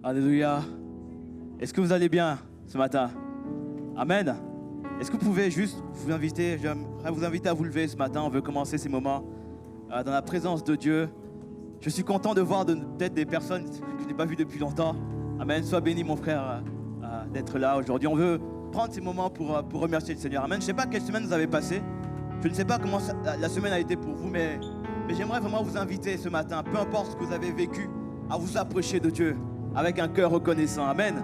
Alléluia. Est-ce que vous allez bien ce matin? Amen. Est-ce que vous pouvez juste j'aimerais vous inviter à vous lever ce matin. On veut commencer ces moments dans la présence de Dieu. Je suis content de voir peut-être des personnes que je n'ai pas vues depuis longtemps. Amen. Sois béni mon frère d'être là aujourd'hui. On veut prendre ces moments pour remercier le Seigneur. Amen. Je ne sais pas quelle semaine vous avez passé. Je ne sais pas comment la semaine a été pour vous, mais j'aimerais vraiment vous inviter ce matin, peu importe ce que vous avez vécu, à vous approcher de Dieu avec un cœur reconnaissant. Amen.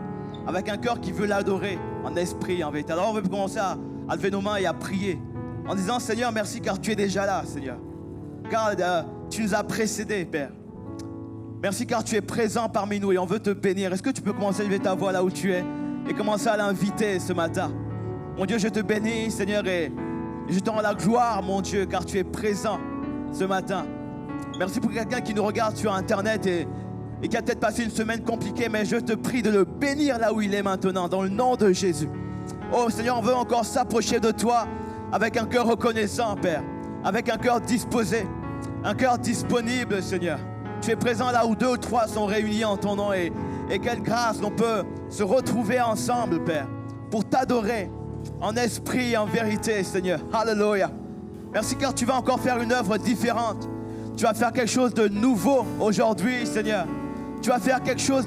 Avec un cœur qui veut l'adorer en esprit, en vérité. Alors on veut commencer à lever nos mains et à prier en disant: Seigneur, merci car tu es déjà là, Seigneur. Car tu nous as précédés, Père. Merci car tu es présent parmi nous et on veut te bénir. Est-ce que tu peux commencer à lever ta voix là où tu es et commencer à l'inviter ce matin? Mon Dieu, je te bénis, Seigneur, et je te rends la gloire, mon Dieu, car tu es présent ce matin. Merci pour quelqu'un qui nous regarde sur Internet et qui a peut-être passé une semaine compliquée, mais je te prie de le bénir là où il est maintenant, dans le nom de Jésus. Oh Seigneur, on veut encore s'approcher de toi avec un cœur reconnaissant, Père, avec un cœur disposé, un cœur disponible, Seigneur. Tu es présent là où 2 ou 3 sont réunis en ton nom et quelle grâce on peut se retrouver ensemble, Père, pour t'adorer en esprit et en vérité, Seigneur. Alléluia. Merci car tu vas encore faire une œuvre différente. Tu vas faire quelque chose de nouveau aujourd'hui, Seigneur. Tu vas faire quelque chose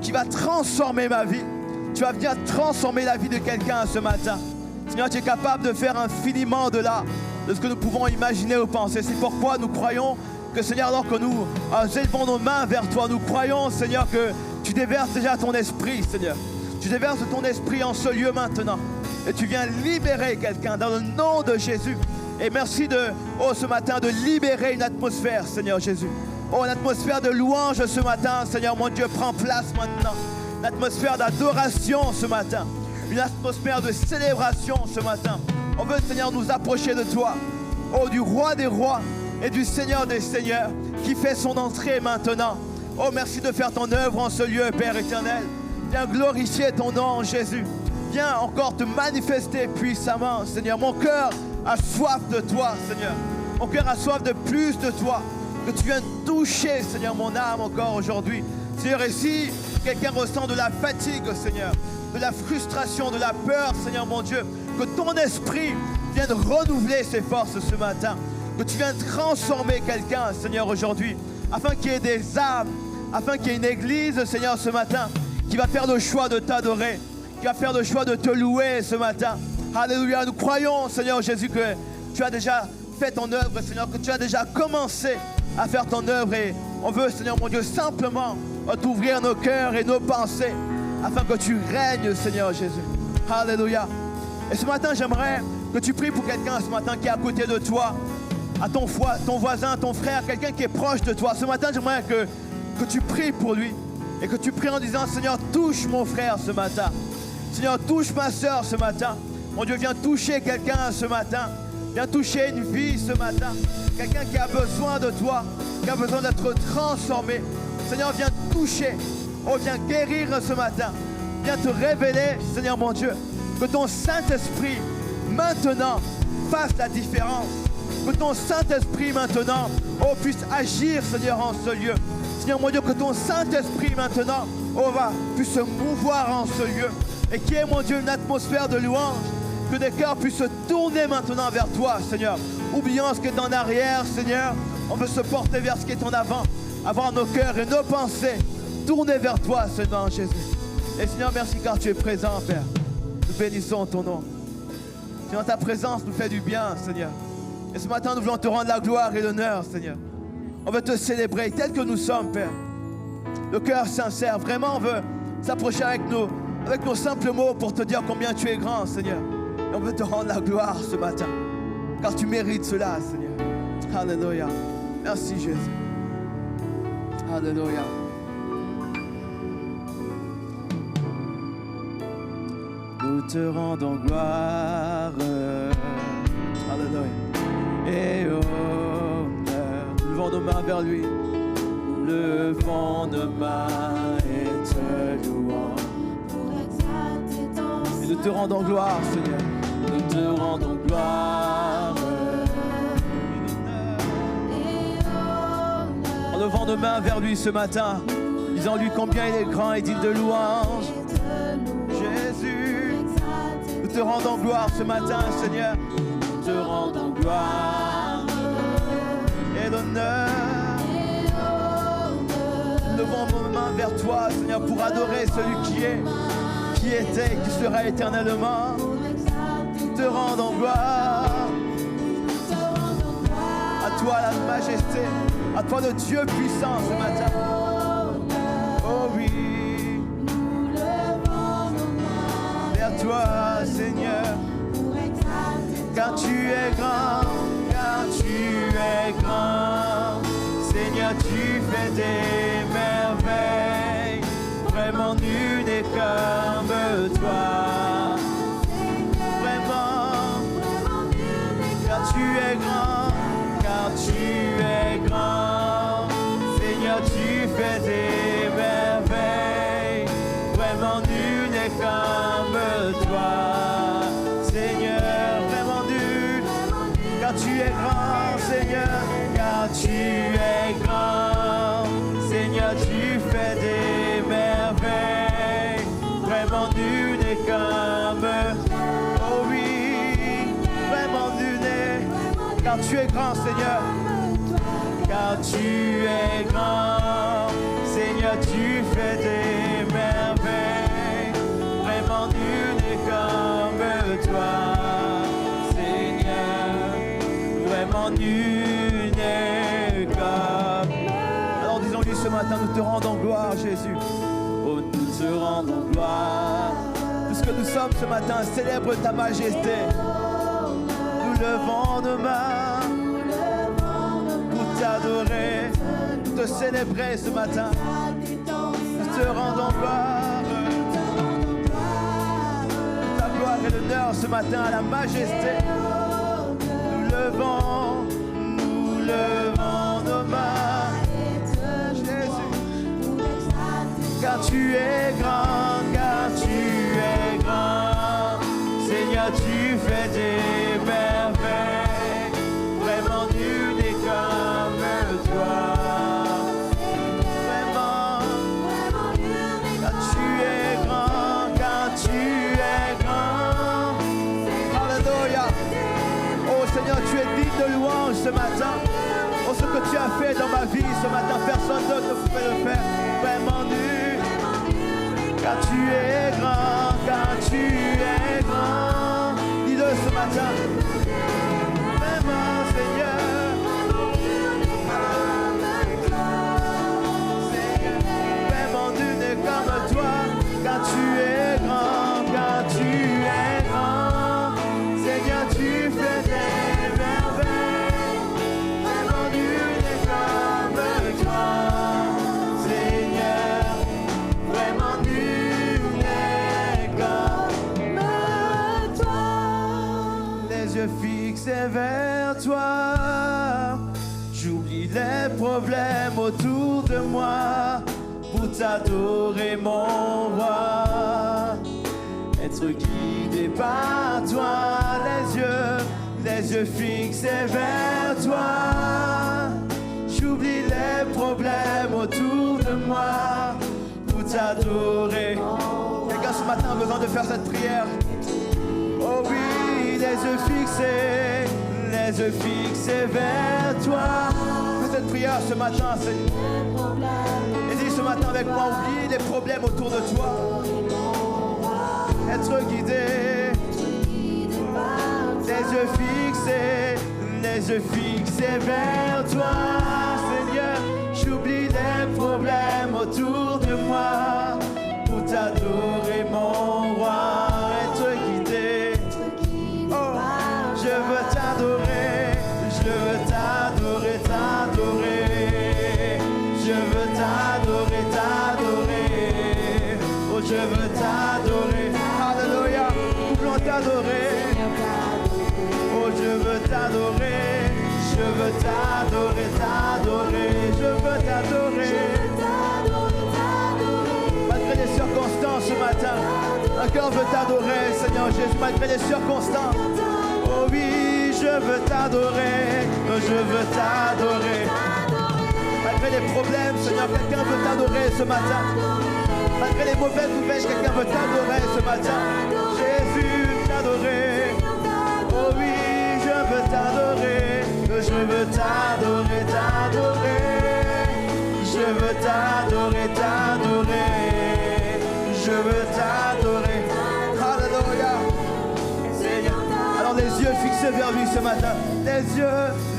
qui va transformer ma vie. Tu vas venir transformer la vie de quelqu'un ce matin. Seigneur, tu es capable de faire infiniment de ce que nous pouvons imaginer ou penser. C'est pourquoi nous croyons que, Seigneur, alors que nous élevons nos mains vers toi, nous croyons, Seigneur, que tu déverses déjà ton esprit, Seigneur. Tu déverses ton esprit en ce lieu maintenant. Et tu viens libérer quelqu'un dans le nom de Jésus. Et merci ce matin de libérer une atmosphère, Seigneur Jésus. Oh, une atmosphère de louange ce matin, Seigneur mon Dieu, prend place maintenant. Une atmosphère d'adoration ce matin. Une atmosphère de célébration ce matin. On veut, Seigneur, nous approcher de toi. Oh, du roi des rois et du Seigneur des seigneurs qui fait son entrée maintenant. Oh, merci de faire ton œuvre en ce lieu, Père éternel. Viens glorifier ton nom, Jésus. Viens encore te manifester puissamment, Seigneur. Mon cœur a soif de toi, Seigneur. Mon cœur a soif de plus de toi. Que tu viennes toucher, Seigneur, mon âme encore aujourd'hui. Seigneur, et si quelqu'un ressent de la fatigue, Seigneur, de la frustration, de la peur, Seigneur mon Dieu, que ton esprit vienne renouveler ses forces ce matin. Que tu viennes transformer quelqu'un, Seigneur, aujourd'hui, afin qu'il y ait des âmes, afin qu'il y ait une église, Seigneur, ce matin, qui va faire le choix de t'adorer, qui va faire le choix de te louer ce matin. Alléluia, nous croyons, Seigneur Jésus, que tu as déjà fait ton œuvre, Seigneur, que tu as déjà commencé à faire ton œuvre et on veut, Seigneur mon Dieu, simplement t'ouvrir nos cœurs et nos pensées afin que tu règnes, Seigneur Jésus. Alléluia. Et ce matin, j'aimerais que tu pries pour quelqu'un ce matin qui est à côté de toi, à ton voisin, ton frère, quelqu'un qui est proche de toi. Ce matin, j'aimerais que tu pries pour lui et que tu pries en disant: Seigneur, touche mon frère ce matin. Seigneur, touche ma soeur ce matin. Mon Dieu, viens toucher quelqu'un ce matin. Viens toucher une vie ce matin. Quelqu'un qui a besoin de toi, qui a besoin d'être transformé. Seigneur, viens toucher. Oh, viens guérir ce matin. Viens te révéler, Seigneur mon Dieu. Que ton Saint-Esprit, maintenant, fasse la différence. Que ton Saint-Esprit, maintenant, puisse agir, Seigneur, en ce lieu. Seigneur mon Dieu, que ton Saint-Esprit, maintenant, puisse se mouvoir en ce lieu. Et qu'il y ait, mon Dieu, une atmosphère de louange. Que des cœurs puissent se tourner maintenant vers toi, Seigneur. Oublions ce qui est en arrière, Seigneur. On veut se porter vers ce qui est en avant. Avoir nos cœurs et nos pensées tourner vers toi, Seigneur Jésus. Et Seigneur, merci car tu es présent, Père. Nous bénissons ton nom. Seigneur, ta présence nous fait du bien, Seigneur. Et ce matin, nous voulons te rendre la gloire et l'honneur, Seigneur. On veut te célébrer tel que nous sommes, Père. Le cœur sincère, vraiment, on veut s'approcher avec nos simples mots pour te dire combien tu es grand, Seigneur. Et on veut te rendre la gloire ce matin, car tu mérites cela, Seigneur. Alléluia. Merci, Jésus. Alléluia. Nous te rendons gloire. Alléluia. Et honneur. Nous levons nos mains vers lui. Nous levons nos mains et te louons. Et nous te rendons gloire, Seigneur. Nous te rendons gloire. En levant nos mains vers lui ce matin, Disons-lui combien il est grand et digne de louange. Jésus, nous te rendons gloire ce matin, Seigneur. Nous te rendons gloire et l'honneur. Nous levons nos mains vers toi, Seigneur, pour adorer celui qui est, qui était et qui sera éternellement. Nous te rendons gloire. À toi la majesté, à toi le Dieu puissant ce matin. Oh oui, vers toi Seigneur, car tu es grand, car tu es grand. Seigneur, tu fais des merveilles, vraiment nul n'est comme toi. Vraiment, car tu es grand, car tu es grand. Seigneur, tu fais des merveilles, vraiment nul n'est comme toi. Seigneur, vraiment nul, car tu es grand, Seigneur, car tu es grand. Seigneur, tu fais des merveilles, vraiment nul n'est comme. Oh oui, vraiment nul n'est, car tu es grand, Seigneur. Car tu es grand, Seigneur, tu fais des merveilles, vraiment nul n'est comme toi, Seigneur, vraiment nul n'est comme. Alors disons-lui ce matin, nous te rendons gloire, Jésus. Oh, nous te rendons gloire. Tout ce que nous sommes ce matin célèbre ta majesté. Nous levons nos mains t'adorer, te célébrer ce matin. Nous te rendons gloire. Ta gloire et l'honneur ce matin à la majesté. Nous levons nos mains. Jésus, car tu es grand, car tu es grand. Seigneur, tu fais des merveilles, vraiment nul n'est comme toi. Vraiment, car tu es grand, car tu es grand. Alléluia. Oh Seigneur, tu es digne de louange ce matin. Oh, ce que tu as fait dans ma vie ce matin, personne d'autre ne pouvait le faire. Vraiment nul, car tu es grand, car tu es grand. Dis-le ce matin. Vraiment, Seigneur. Comme toi, car tu es grand, car tu es grand. Seigneur, tu fais des merveilles, vraiment nul n'est comme toi. Seigneur, vraiment nul n'est comme toi. Les yeux fixés vers toi, j'oublie les problèmes autour de moi. Pour t'adorer mon roi, être guidé par toi, les yeux fixés vers toi. J'oublie les problèmes autour de moi pour t'adorer. Quelqu'un ce matin a besoin de faire cette prière. Oh oui, les yeux fixés vers toi. Fais cette prière ce matin, Seigneur. Ce matin avec moi, oublie les problèmes autour de toi. Être guidé, les yeux fixés vers toi, Seigneur. J'oublie les problèmes autour de moi pour t'adorer mon roi. Être guidé, oh, je veux t'adorer, t'adorer. Je veux t'adorer, oh je veux t'adorer, alléluia, nous voulons t'adorer, oh je veux t'adorer, je veux t'adorer, malgré les circonstances ce matin, un cœur veut t'adorer, Seigneur Jésus, malgré les circonstances, oh oui, je veux t'adorer, malgré les problèmes, Seigneur, quelqu'un veut t'adorer ce matin. Malgré les mauvaises nouvelles, quelqu'un veut t'adorer ce matin. Jésus, t'adorer. Oh oui, je veux t'adorer. Je veux t'adorer, t'adorer. Je veux t'adorer, t'adorer. Je veux t'adorer. Alléluia. Seigneur. Alors les yeux fixés vers lui ce matin.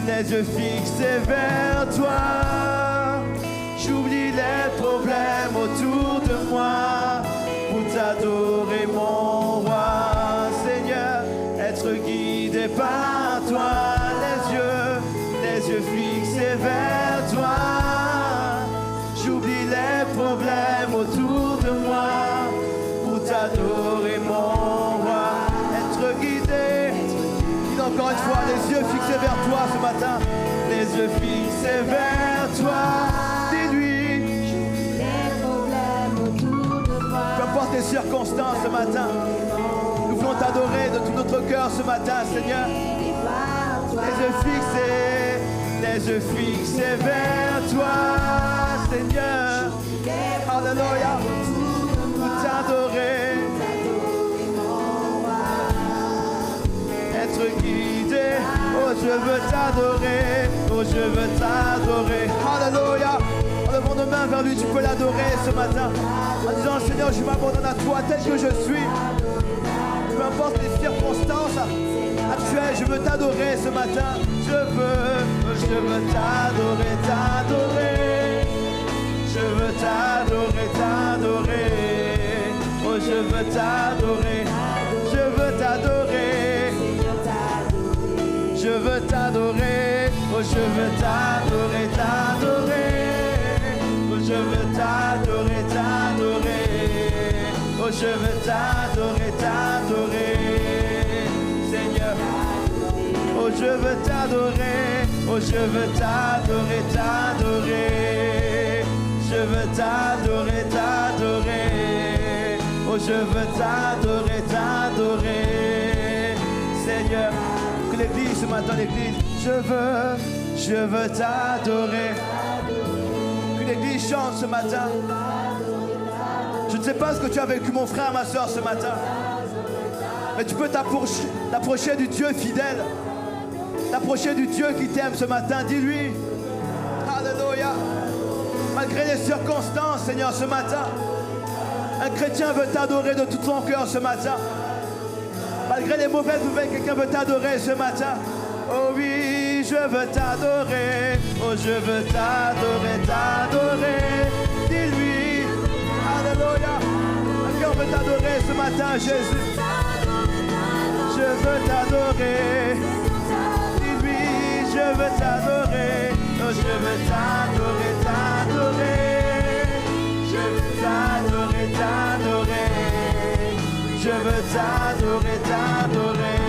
Les yeux fixés vers toi. J'oublie les problèmes autour de moi pour t'adorer mon roi. Seigneur, être guidé par toi. Les yeux fixés vers toi. J'oublie les problèmes autour de moi pour t'adorer mon roi. Être guidé. Dis encore une fois, les yeux fixés vers toi ce matin. Les yeux fixés vers toi. Dis-lui. Peu importe les circonstances ce matin, nous voulons t'adorer de tout notre cœur ce matin, Seigneur. Les yeux fixés vers toi, Seigneur. Alléluia. Pour t'adorer, être guidé. Oh, je veux t'adorer. Oh, je veux t'adorer. Alléluia. En levant nos mains vers lui, tu peux l'adorer ce matin. En disant, Seigneur, je m'abandonne à toi tel que je suis. Peu importe les circonstances actuelles, je veux t'adorer ce matin. Je veux t'adorer, t'adorer. Je veux t'adorer, t'adorer. Oh, je veux t'adorer. Je veux t'adorer. Je veux t'adorer. Oh, je veux t'adorer, t'adorer. Oh, je veux t'adorer, t'adorer. Oh, je veux t'adorer, t'adorer. Seigneur. Oh, je veux t'adorer. Oh, je veux t'adorer, t'adorer. Je veux t'adorer, t'adorer. Oh, je veux t'adorer, t'adorer. Seigneur, que l'église ce matin, l'église, je veux t'adorer. Que l'église chante ce matin. Je ne sais pas ce que tu as vécu, mon frère, ma soeur, ce matin. Mais tu peux t'approcher du Dieu fidèle. T'approcher du Dieu qui t'aime ce matin. Dis-lui. Alléluia. Malgré les circonstances, Seigneur, ce matin, un chrétien veut t'adorer de tout son cœur ce matin. Malgré les mauvaises nouvelles, quelqu'un veut t'adorer ce matin. Oh oui, je veux t'adorer. Oh, je veux t'adorer, t'adorer. Dis-lui. Alléluia. Quelqu'un veut t'adorer ce matin, Jésus. Je veux t'adorer. Dis-lui, je veux t'adorer. Oh, je veux t'adorer, t'adorer. Je veux t'adorer, t'adorer. Je veux t'adorer, t'adorer.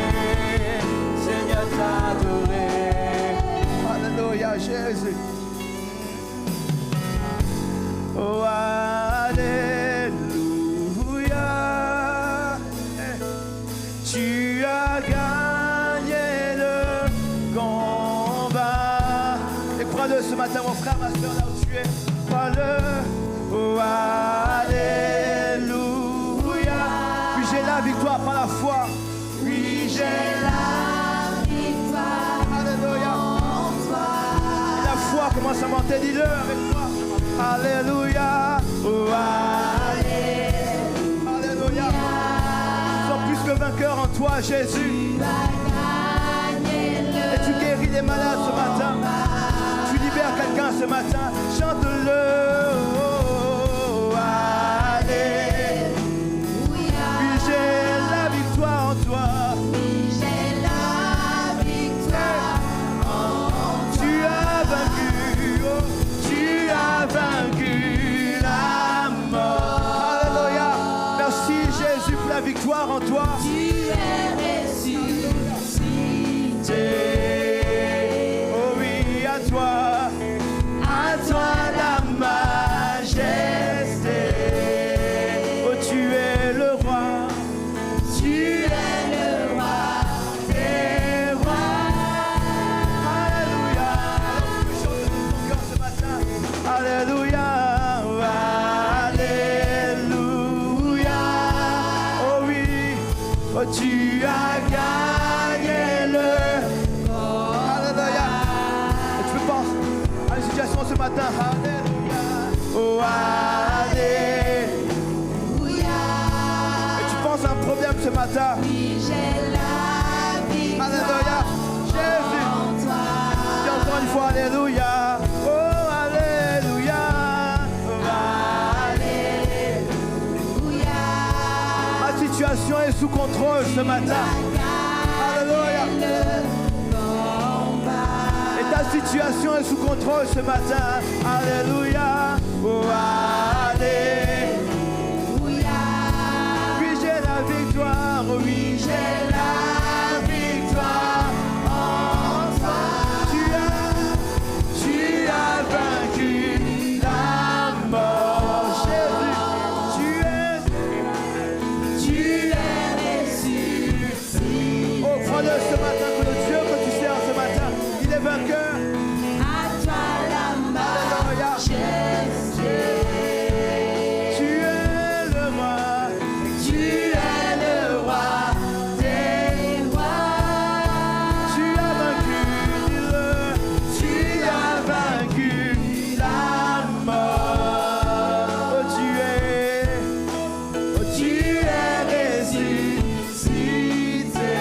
Seigneur, t'adorer. Alléluia, Jésus. Oh, alléluia. Tu as gagné le combat. Et crois-le ce matin, mon frère, ma soeur, là où tu es. Crois-le. Oh, alléluia. Puis j'ai la victoire par la foi. Puis j'ai la victoire. Alléluia. Et la foi commence à monter, dis-le avec moi. Alléluia. Oh, alléluia. Nous sommes plus que vainqueurs en toi, Jésus. Et tu guéris les malades ce matin. Tu libères quelqu'un ce matin. Chante-le. Oh, alléluia. Puis j'ai la victoire en toi. Puis j'ai la victoire en toi. Tu as vaincu. Oh, tu as vaincu la mort. Alléluia. Merci Jésus pour la victoire en toi. Tu es ressuscité. Oh oui, à toi la main. Alléluia, Alléluia. Oh oui, oh tu as gagné le monde. Alléluia. Et tu peux penser à une situation ce matin. Alléluia, oh Alléluia. Et tu penses à un problème ce matin. Oui, j'ai la victoire. Alléluia, Jésus. Dis encore une fois, Alléluia. Oh Alléluia, oh Alléluia. ma situation est sous contrôle ce matin. Alléluia. Et ta situation est sous contrôle ce matin. Alléluia. Oh Alléluia. Oui, j'ai la victoire. Oui, j'ai la victoire en toi. Tu as vaincu la mort. Jésus, tu es ressuscité. Oh, crois-le ce matin que le Dieu que tu sers ce matin, il est vainqueur. À toi la Alléluia. majesté. Tu es le roi. Tu es le roi des rois. Tu as vaincu, dis-le. Tu as vaincu la mort. Oh, tu es ressuscité.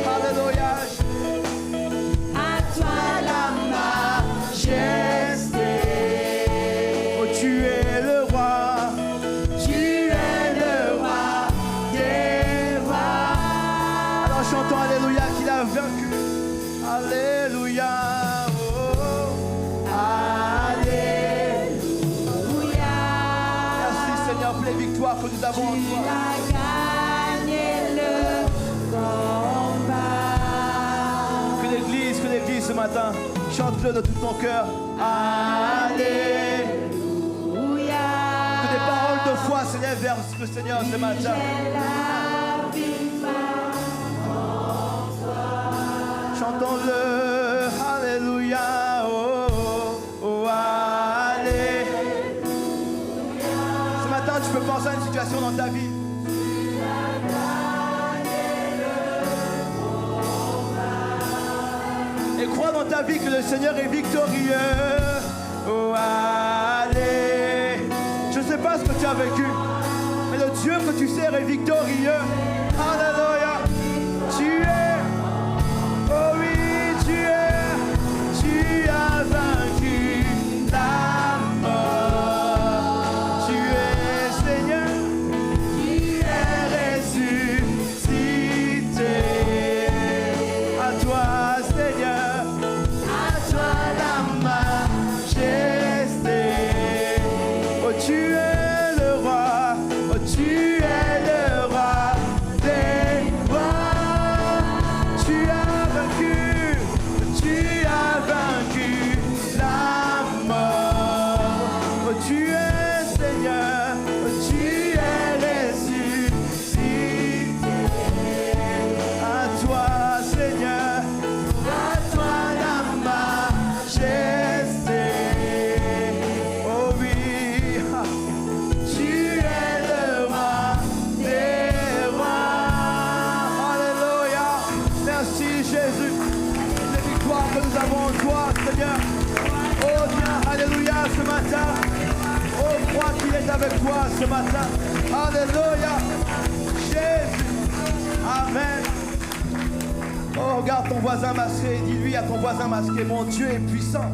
Alléluia. À toi la majesté. Oh, tu es le roi. Tu es le roi des rois. Alors chantons Alléluia qu'il a vaincu. Alléluia. Oh, Alléluia. Merci Seigneur pour les victoires que nous avons en Tu toi. as gagné le combat. Que l'église ce matin, chante-le de tout ton cœur. Alléluia. Que des paroles de foi s'élèvent vers le Seigneur ce matin. Chantons-le, Alléluia, oh, oh, oh, Alléluia. Ce matin, tu peux penser à une situation dans ta vie. Et crois dans ta vie que le Seigneur est victorieux. Oh, allez. Je ne sais pas ce que tu as vécu, mais le Dieu que tu sers est victorieux. Alléluia. Tu es. Oh oui, tu as vaincu la mort. Tu es Seigneur. Tu es ressuscité. À toi, Seigneur. À toi la majesté. Oh, tu es le roi. Oh, tu es le roi des rois. Tu as vaincu la mort. Oh, tu es Seigneur. Oh, tu es ressuscité. À toi, Seigneur. À toi la majesté. Oh oui, tu es le roi des rois. Alléluia. Merci Jésus. Les victoires que nous avons en toi, Seigneur. Oh viens, Alléluia ce matin. Oh crois qu'il est avec toi ce matin. Alléluia. Jésus. Amen. Oh, regarde ton voisin masqué, dis-lui à ton voisin masqué, mon Dieu est puissant.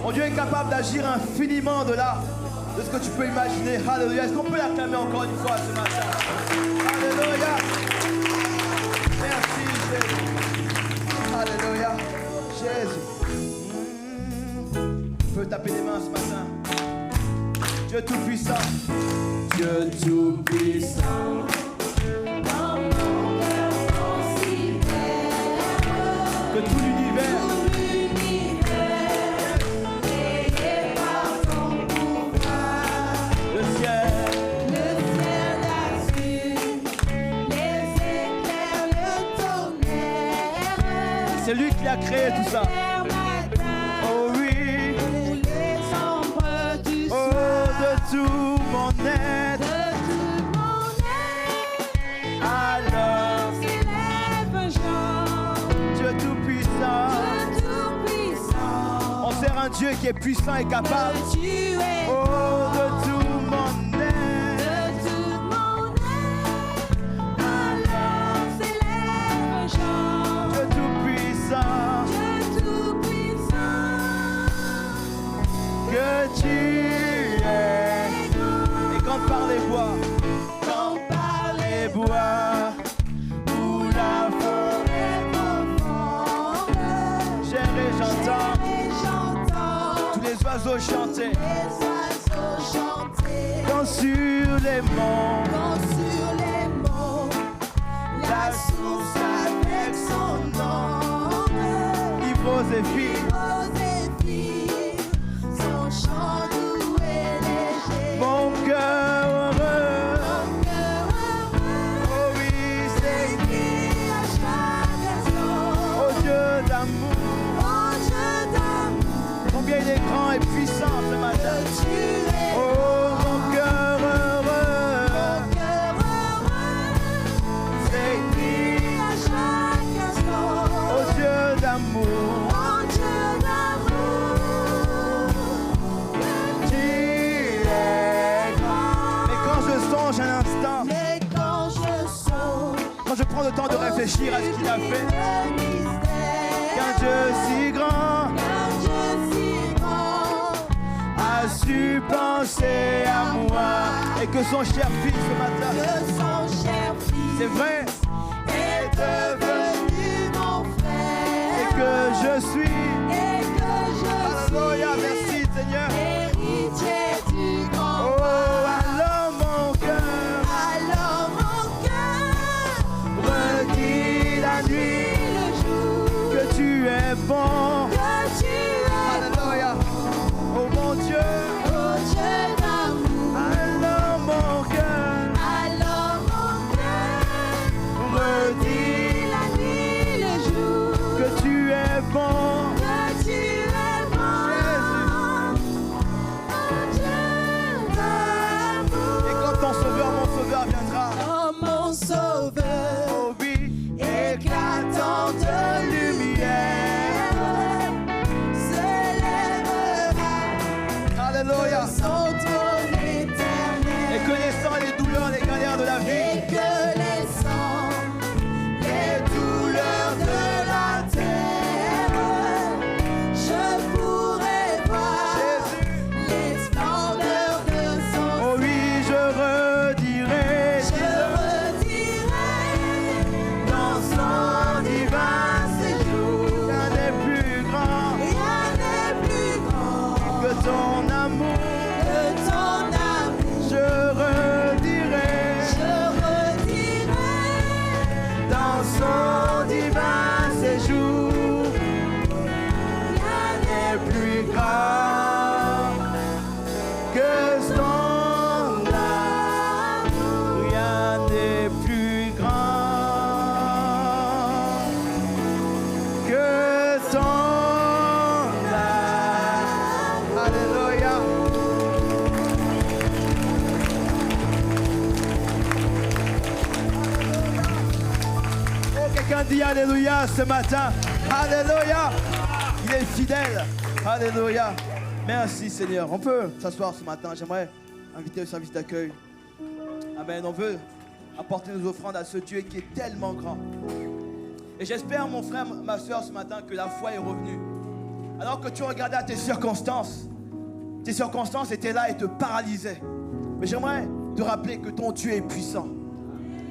Mon Dieu est capable d'agir infiniment de là, de ce que tu peux imaginer. Alléluia. Est-ce qu'on peut l'acclamer encore une fois ce matin? Alléluia. Merci Jésus. Alléluia. Jésus. Tu peux taper les mains ce matin. Dieu tout-puissant. Dieu tout-puissant. Que tout l'univers le ciel d'azur, les éclairs, le tonnerre. c'est lui qui a créé tout ça. Oh oui. Les un Dieu qui est puissant et capable. Que tu es Oh, de tout mon être. de tout mon être. Alors célèbre chant. Dieu tout-puissant, Dieu tout-puissant. que tu es. Et quand par les bois, Quand par les bois, où la forêt profonde, et j'entends et j'entends tous les oiseaux chanter. les oiseaux chanter. Quand sur les monts, Quand sur les monts, la source avec son ombre, ivre aux zéphyrs, aux zéphyrs, son chant doux et léger. mon cœur heureux. Mon cœur heureux, Oh oui, c'est béni à chaque instant. oh Dieu d'amour. Oh Dieu d'amour, Combien il est grand et puissant ce matin. que tu es. Oh, mon cœur heureux. Mon cœur heureux, C'est béni à chaque instant. oh Dieu d'amour. Oh Dieu d'amour, Tu es grand. Mais quand je songe un instant, mais quand je songe quand je prends le temps de réfléchir à ce qu'il a fait, le mystère qu'un Dieu si grand qu'un Dieu si grand a su penser à moi et que son cher fils ce matin, que son cher fils c'est vrai, est devenu mon et frère que je suis. et que je Alléluia, suis merci Seigneur. héritier du grand Oh, alors mon cœur alors mon cœur redit la nuit le jour que tu es bon. que tu es Alléluia. Oh mon Dieu, oh Dieu d'amour alors mon cœur alors mon cœur redit la nuit le jour que tu es bon. que tu es bon oh Dieu d'amour Et quand ton sauveur, mon sauveur viendra, oh mon sauveur oh oui, éclatant de lumière se lèvera Alléluia. son trône Et éternel connaissant les douleurs, les galères de la et vie, que laissant les douleurs de la terre je pourrai voir Jésus, les splendeurs de son oh oui, je redirai je redirai dans son divin séjour rien n'est plus grand rien n'est plus grand que ton amour. que ton amour Je redirai je redirai dans son divin séjour, rien n'est plus grand que son amour. Rien n'est plus grand que son amour. Alléluia. Oh, quelqu'un dit Alléluia ce matin. Alléluia. Il est fidèle. Alléluia. Merci Seigneur. On peut s'asseoir ce matin. J'aimerais inviter au service d'accueil. Amen. On veut apporter nos offrandes à ce Dieu qui est tellement grand. Et j'espère, mon frère, ma soeur, ce matin, que la foi est revenue. Alors que tu regardais à tes circonstances étaient là et te paralysaient. Mais j'aimerais te rappeler que ton Dieu est puissant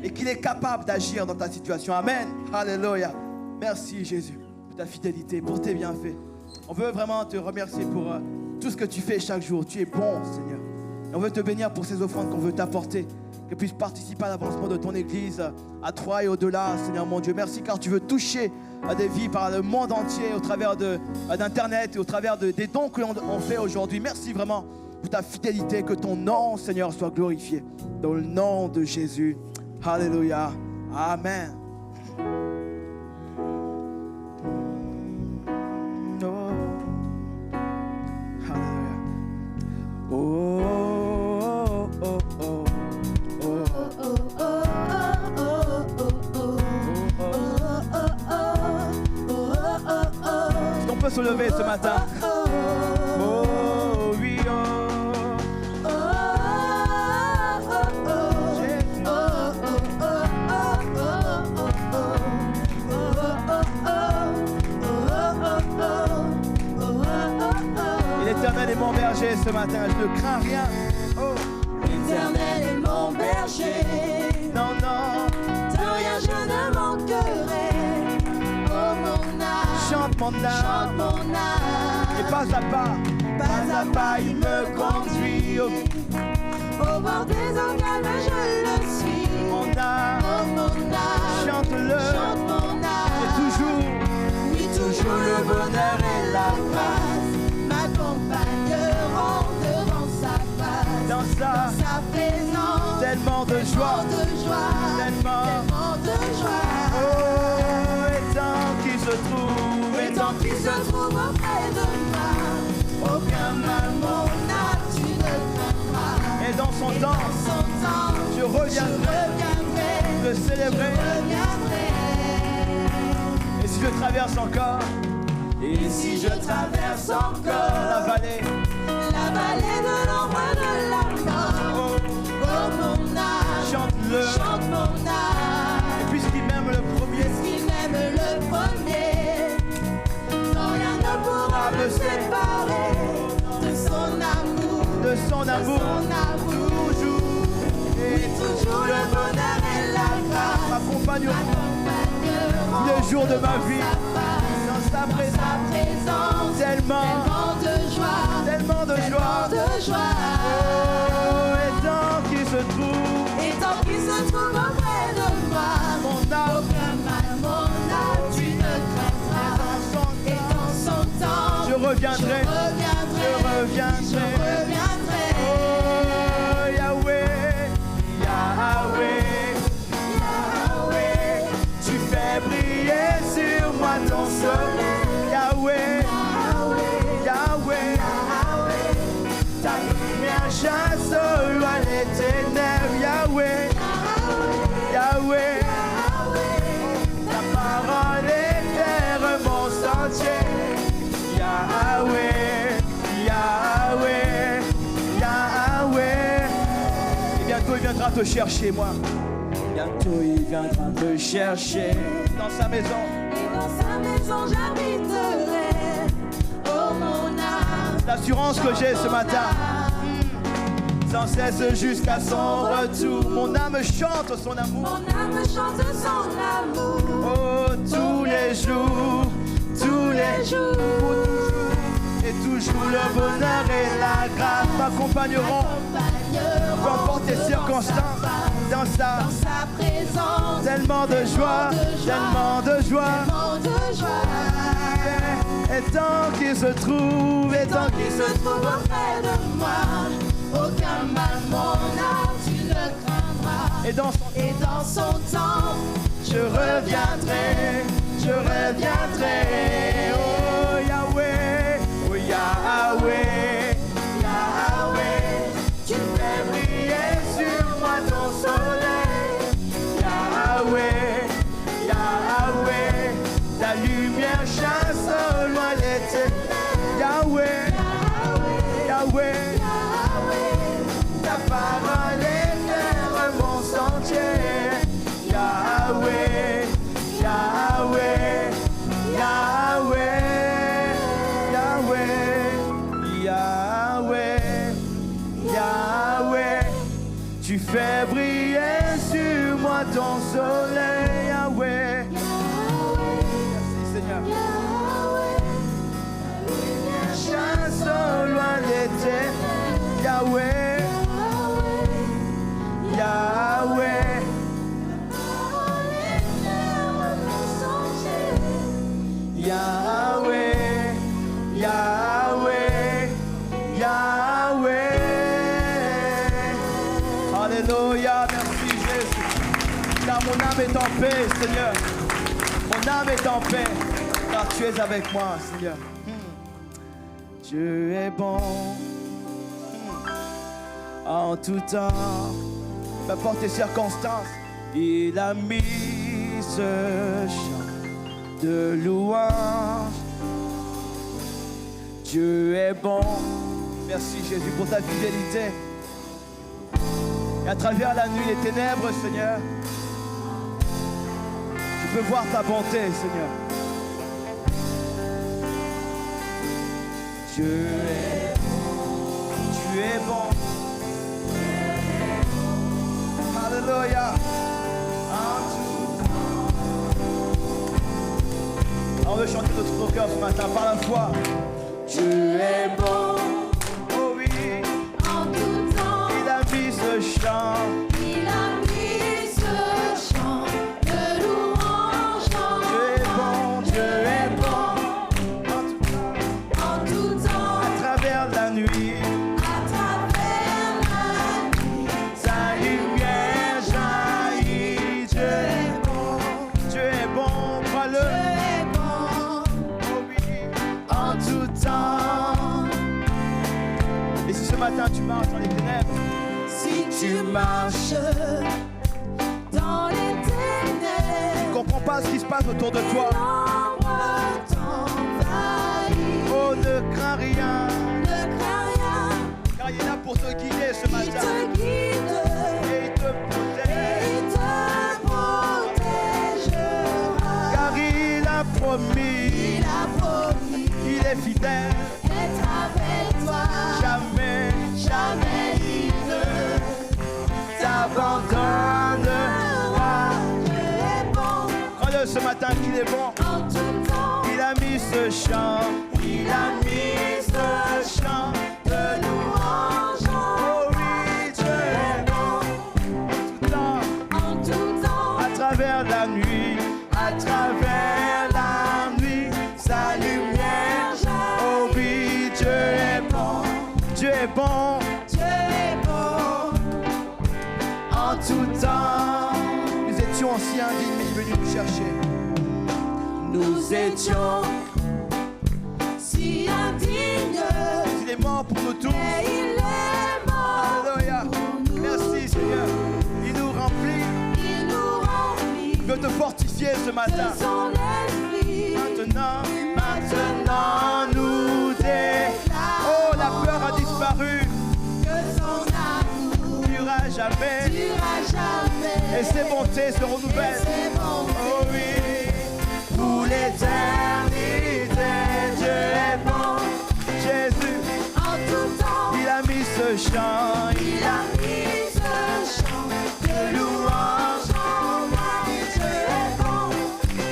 et qu'il est capable d'agir dans ta situation. Amen. Alléluia. Merci Jésus pour ta fidélité, pour tes bienfaits. On veut vraiment te remercier pour tout ce que tu fais chaque jour. Tu es bon, Seigneur. Et on veut te bénir pour ces offrandes qu'on veut t'apporter, qu'elles puissent participer à l'avancement de ton Église, à toi et au-delà, Seigneur mon Dieu. Merci car tu veux toucher à des vies par le monde entier au travers d'Internet et au travers des dons que l'on fait aujourd'hui. Merci vraiment pour ta fidélité, que ton nom, Seigneur, soit glorifié. Dans le nom de Jésus. Alléluia. Amen. Oh. Alléluia. Oh, oh, oh, oh, oh. Est-ce qu'on peut se lever ce matin? L'Éternel est mon berger ce matin, je ne crains rien. Oh, L'Éternel est mon berger. non, non, De rien je ne manquerai. Oh mon âme, chante mon chante âme. mon âme. Et pas à pas, il me conduit. Oh, Au bord des eaux calmes, je le suis. mon âme, Oh mon âme, chante-le. chante mon Et âme. toujours, Oui, toujours le bonheur et la grâce m'accompagneront devant sa face. dans sa Sa présence, tellement de joie, tellement de joie, tellement. tellement de joie. Oh, et tant qu'il se trouve, Et tant qu'il se trouve auprès de moi, aucun mal, mon âme, tu ne craindras. et dans son Et temps, dans son temps, je je reviendrai reviendrai, le je célébrer. reviendrai. Et si je traverse encore, Et si je traverse encore la vallée, la vallée de l'ombre de la mort, oh mon âme, chante-le. chante mon âme. Et puisqu'il m'aime le premier, Puisqu'il m'aime le premier, non rien ne pourra me séparer de son amour, de son de amour, son amour. toujours, et Toujours le bonheur et la grâce m'accompagneront m'accompagneront les jours de ma vie, dans dans sa sa présence, présence, tellement, tellement de joie, tellement de joie. tellement de joie. Oh, et tant qu'il se trouve, Et tant qu'il se trouve auprès de moi, mon âme, aucun mal, mon âme, tu ne craindras. Et dans son temps, je reviendrai, je reviendrai. Oh, Yahweh, Yahweh, Yahweh, tu fais briller sur moi ton soleil. Yahweh, Yahweh, Yahweh, Yahweh, ta lumière chasse au loin les ténèbres. Yahweh, Yahweh, ta parole éclaire mon sentier. Yahweh, Yahweh, Yahweh. Et bientôt il viendra te chercher, moi. Bientôt il viendra te chercher dans sa maison. et dans sa maison j'habiterai. Oh mon âme, L'assurance que j'ai ce matin, sans cesse jusqu'à son retour. Mon âme chante son amour. mon âme chante son amour. Oh, tous les jours, tous les jours, pour toujours. Et toujours le bonheur et la grâce m'accompagneront. Peu importe les circonstances, dans sa présence, tellement de joie, tellement de joie. tellement de joie. Et tant qu'il se trouve, et tant Tant qu'il se trouve auprès de moi, aucun mal, mon âme, tu ne craindras. et dans son Et dans son temps, je reviendrai, je reviendrai. Oh Yahweh, oh Yahweh, Yahweh, tu fais briller sur moi ton soleil. Yahweh, Yahweh, ta lumière chasse au loin les ténèbres. Yahweh, Yahweh, ta parole éclaire mon sentier. Yahweh, Yahweh, Yahweh, Yahweh, Yahweh, Yahweh, tu fais briller sur moi ton soleil. Yahweh, merci Seigneur. Chasse au loin l'été. Yahweh, Yahweh, Yahweh, Yahweh, Yahweh. Alléluia, merci Jésus. Car mon âme est en paix, Seigneur. Mon âme est en paix, car tu es avec moi, Seigneur. Dieu est bon en tout temps, peu importe les circonstances. Il a mis ce chant de louange. Dieu est bon. Merci Jésus pour ta fidélité. Et à travers la nuit, les ténèbres, Seigneur, je peux voir ta bonté, Seigneur. Dieu est bon. Tu es bon. Alléluia. On veut chanter de tout nos cœurs ce matin par la foi. Dieu est bon Oh oui, en tout temps. il a mis ce chant. Il a mis ce chant de louange en Dieu est bon en tout temps. à travers la nuit. À travers la nuit, Sa lumière jaillit. Dieu est bon. Dieu est bon, Dieu crois-le. est bon Oh oui, en tout temps. et si ce matin tu marches dans les ténèbres, Si tu marches dans les ténèbres, tu comprends pas ce qui se passe autour de toi. l'ombre t'envahit. Oh, ne crains rien, Ne crains rien, car il est là pour te guider ce il matin. te guide Et il te et protège, il te protégera. car il a promis, Il a promis il est fidèle. d'être avec toi. Jamais, Jamais il ne t'abandonnera. Dieu est bon Crois-le ce matin qu'il est bon. en tout temps. Il a mis ce chant, il a mis ce chant de louange. Oh oui, Dieu est bon tout le temps, En tout temps, à travers la nuit, à travers la nuit, sa lumière. Oh oui, Dieu est bon, Dieu est bon Dieu est bon en tout temps. Nous étions si indignes, mais il est venu nous chercher. Nous étions si indignes, Il est mort pour nous tous. mais il est mort. Alléluia. Merci Seigneur. Il nous remplit. Il nous remplit Il veut te fortifier ce matin. de son esprit. Maintenant nous oh, la peur a disparu. Que son amour Durera jamais. durera jamais. Et ses bontés se renouvellent. C'est bon. Oh oui. Pour l'éternité, Dieu est bon. Jésus, En tout temps, il a mis ce chant. il a mis ce chant de louange en moi. Dieu est bon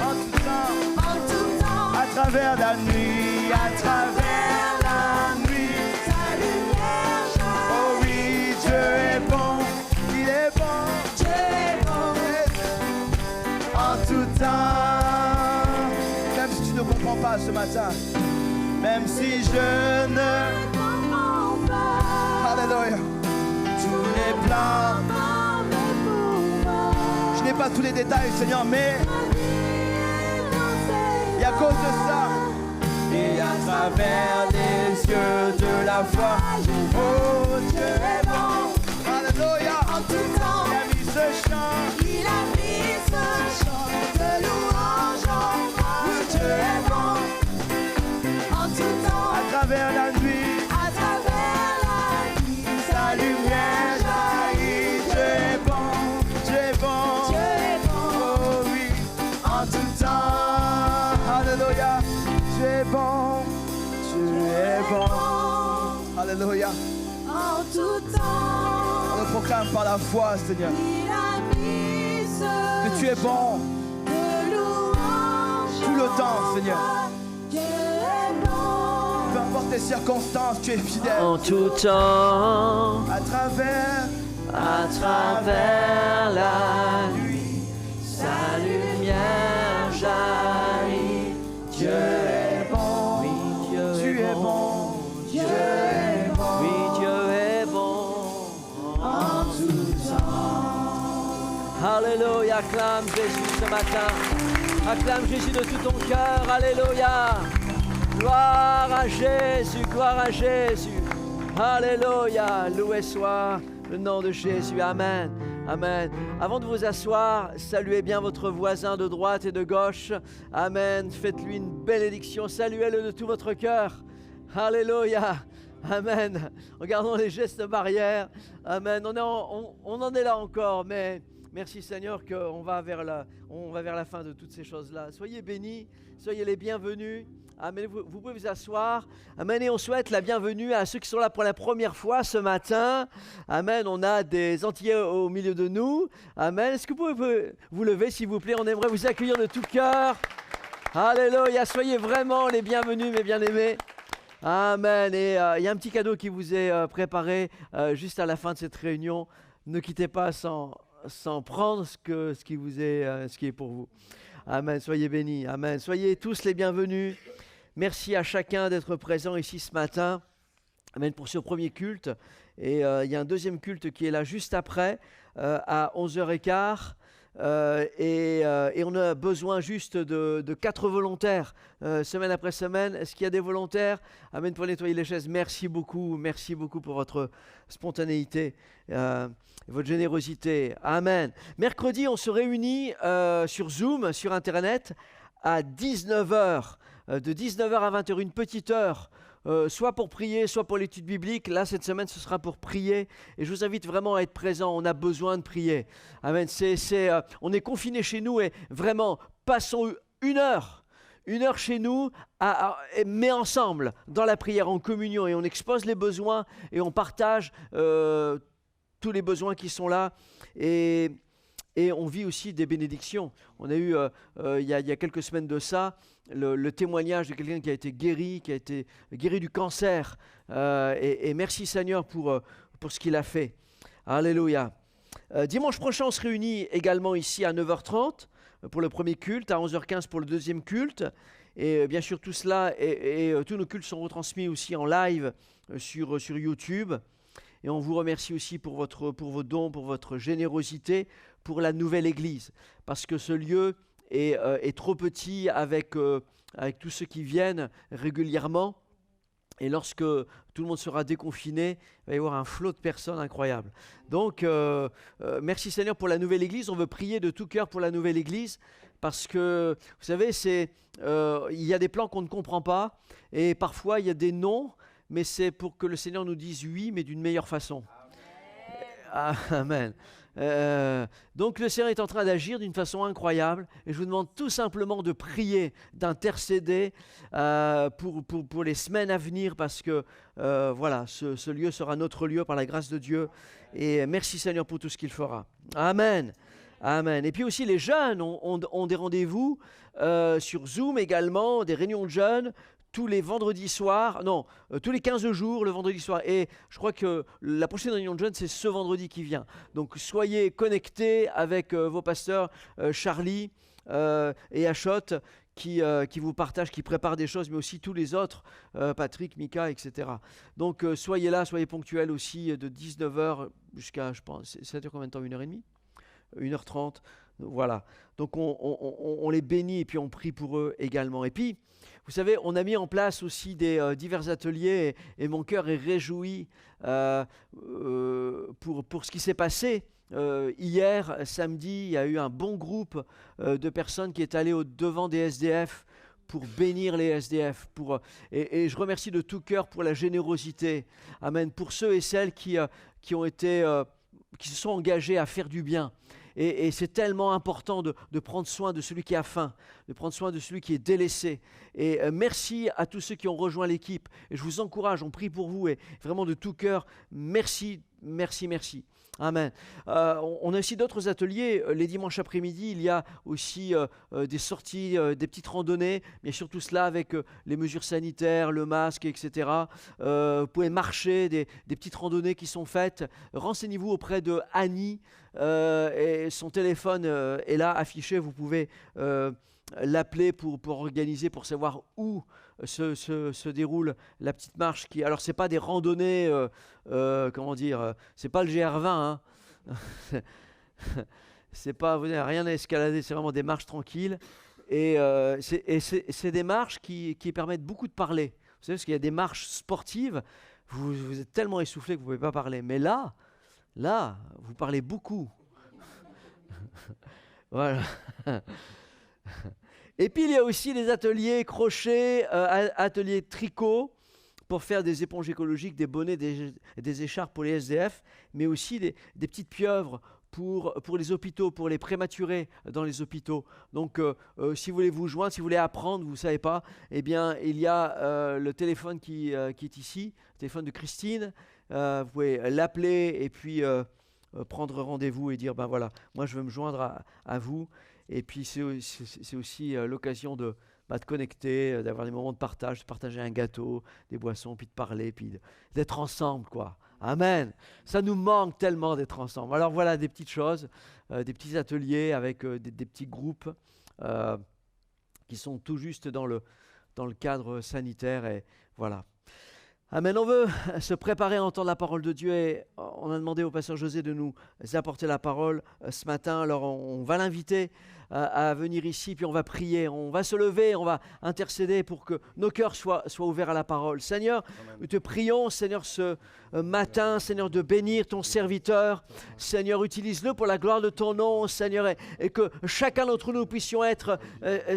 En tout temps, en tout temps. à travers la nuit, à travers la nuit. Sa lumière jaillit. Oh oui, Dieu est bon, il est bon, Dieu est bon en tout temps. Même si tu ne comprends pas ce matin, même si je ne... comprends pas. Alléluia. Tous les plans, Pas mais pour moi. je n'ai pas tous les détails, Seigneur, mais Il et à cause de ça, et à travers les yeux de la foi, oh Dieu est bon. Alléluia. En tout temps, Il a mis ce chant. il a mis ce chant de louange en moi. Dieu est bon en tout temps. À travers la nuit, À travers la nuit, sa lumière jaillit. Dieu est bon, Dieu est bon. Dieu est bon Oh oui, en tout temps. Alléluia. Dieu est bon, Dieu est bon. Alléluia. en tout On temps. le proclame par la foi, Seigneur, Il a mis ce que tu es bon de louange tout le temps, Seigneur. Dieu est bon Peu importe les circonstances, tu es fidèle. En tout temps, À travers à travers la nuit, sa lumière jaillit. Dieu est bon, oui, Dieu tu est es bon, bon, Dieu est bon. oui, Dieu est bon. en tout temps. Alléluia, acclame Jésus ce matin. Acclame Jésus de tout ton cœur. Alléluia. Gloire à Jésus, gloire à Jésus. Alléluia. Loué soit le nom de Jésus. Amen. Amen. Avant de vous asseoir, saluez bien votre voisin de droite et de gauche. Amen. Faites-lui une bénédiction. Saluez-le de tout votre cœur. Alléluia. Amen. Regardons les gestes barrières. Amen. On en est là encore, mais merci Seigneur qu'on va vers la fin de toutes ces choses-là. Soyez bénis, soyez les bienvenus. Amen. Vous pouvez vous asseoir. Amen. Et on souhaite la bienvenue à ceux qui sont là pour la première fois ce matin. Amen. On a des Antillais au milieu de nous. Amen. Est-ce que vous pouvez vous lever, s'il vous plaît? On aimerait vous accueillir de tout cœur. Alléluia. Soyez vraiment les bienvenus, mes bien-aimés. Amen. Et il y a un petit cadeau qui vous est préparé juste à la fin de cette réunion. Ne quittez pas sans prendre ce qui est pour vous. Amen. Soyez bénis. Amen. Soyez tous les bienvenus. Merci à chacun d'être présent ici ce matin. Amen. Pour ce premier culte. Et il y a un deuxième culte qui est là juste après, à 11h15. Et on a besoin juste de 4 volontaires semaine après semaine. Est-ce qu'il y a des volontaires? Amen, pour nettoyer les chaises. Merci beaucoup pour votre spontanéité, votre générosité. Amen. Mercredi, on se réunit sur Zoom, sur Internet, à 19h. De 19h à 20h, une petite heure. Soit pour prier, soit pour l'étude biblique. Là, cette semaine, ce sera pour prier. Et je vous invite vraiment à être présent. On a besoin de prier. Amen. On est confinés chez nous et vraiment, passons une heure chez nous, mais ensemble, dans la prière, en communion. Et on expose les besoins et on partage tous les besoins qui sont là. Et on vit aussi des bénédictions. On a eu, il y a quelques semaines de ça, le témoignage de quelqu'un qui a été guéri du cancer. Et merci Seigneur pour ce qu'il a fait. Alléluia. Dimanche prochain, on se réunit également ici à 9h30 pour le premier culte, à 11h15 pour le deuxième culte. Et bien sûr, tout cela et tous nos cultes sont retransmis aussi en live sur YouTube. Et on vous remercie aussi pour vos dons, pour votre générosité, pour la nouvelle église. Parce que ce lieu est trop petit avec tous ceux qui viennent régulièrement. Et lorsque tout le monde sera déconfiné, il va y avoir un flot de personnes incroyable. Donc, merci Seigneur pour la nouvelle église. On veut prier de tout cœur pour la nouvelle église. Parce que, vous savez, il y a des plans qu'on ne comprend pas. Et parfois, il y a des non. Mais c'est pour que le Seigneur nous dise oui, mais d'une meilleure façon. Amen. Donc le Seigneur est en train d'agir d'une façon incroyable. Et je vous demande tout simplement de prier, d'intercéder pour les semaines à venir. Parce que voilà, ce lieu sera notre lieu par la grâce de Dieu. Et merci Seigneur pour tout ce qu'il fera. Amen. Amen. Et puis aussi les jeunes ont des rendez-vous sur Zoom également, des réunions de jeunes. Tous les vendredis soirs, tous les 15 jours, le vendredi soir. Et je crois que la prochaine réunion de jeunes, c'est ce vendredi qui vient. Donc soyez connectés avec vos pasteurs Charlie et Achot qui vous partagent, qui préparent des choses, mais aussi tous les autres, Patrick, Mika, etc. Donc soyez là, soyez ponctuels aussi de 19h jusqu'à, je pense, ça dure combien de temps? 1h30 1h30, voilà. Donc on les bénit et puis on prie pour eux également. Et puis, vous savez, on a mis en place aussi des divers ateliers et mon cœur est réjoui pour ce qui s'est passé. Hier, samedi, il y a eu un bon groupe de personnes qui est allé au-devant des SDF pour bénir les SDF. Et je remercie de tout cœur pour la générosité. Amen. Pour ceux et celles qui se sont engagés à faire du bien. Et c'est tellement important de prendre soin de celui qui a faim, de prendre soin de celui qui est délaissé. Et merci à tous ceux qui ont rejoint l'équipe. Et je vous encourage, on prie pour vous et vraiment de tout cœur, merci, merci, merci. Amen. On a aussi d'autres ateliers. Les dimanches après-midi, il y a aussi des sorties, des petites randonnées. Bien sûr, tout cela avec les mesures sanitaires, le masque, etc. Vous pouvez marcher, des petites randonnées qui sont faites. Renseignez-vous auprès de Annie. Et son téléphone est là, affiché. Vous pouvez l'appeler pour organiser, pour savoir où se déroule la petite marche. Alors, ce n'est pas des randonnées, c'est pas le GR20. Hein. C'est pas, vous n'avez rien à escalader, c'est vraiment des marches tranquilles. Et c'est des marches qui permettent beaucoup de parler. Vous savez, parce qu'il y a des marches sportives, vous êtes tellement essoufflé que vous ne pouvez pas parler. Mais là, vous parlez beaucoup. Voilà. Et puis il y a aussi les ateliers crochet, ateliers tricot pour faire des éponges écologiques, des bonnets, des écharpes pour les SDF, mais aussi des petites pieuvres pour les hôpitaux, pour les prématurés dans les hôpitaux. Donc, si vous voulez vous joindre, si vous voulez apprendre, vous ne savez pas, eh bien, il y a le téléphone qui est ici, le téléphone de Christine. Vous pouvez l'appeler et puis prendre rendez-vous et dire, ben voilà, moi je veux me joindre à vous. Et puis, c'est aussi l'occasion de connecter, d'avoir des moments de partage, de partager un gâteau, des boissons, puis de parler, puis d'être ensemble, quoi. Amen. Ça nous manque tellement d'être ensemble. Alors voilà des petites choses, des petits ateliers avec des petits groupes qui sont tout juste dans le cadre sanitaire. Et voilà. Amen. On veut se préparer à entendre la parole de Dieu et on a demandé au pasteur José de nous apporter la parole ce matin. Alors on va l'inviter à venir ici, puis on va prier, on va se lever, on va intercéder pour que nos cœurs soient ouverts à la parole. Seigneur, nous te prions, Seigneur, ce matin, Seigneur, de bénir ton serviteur. Seigneur, utilise-le pour la gloire de ton nom, Seigneur, et que chacun d'entre nous puissions être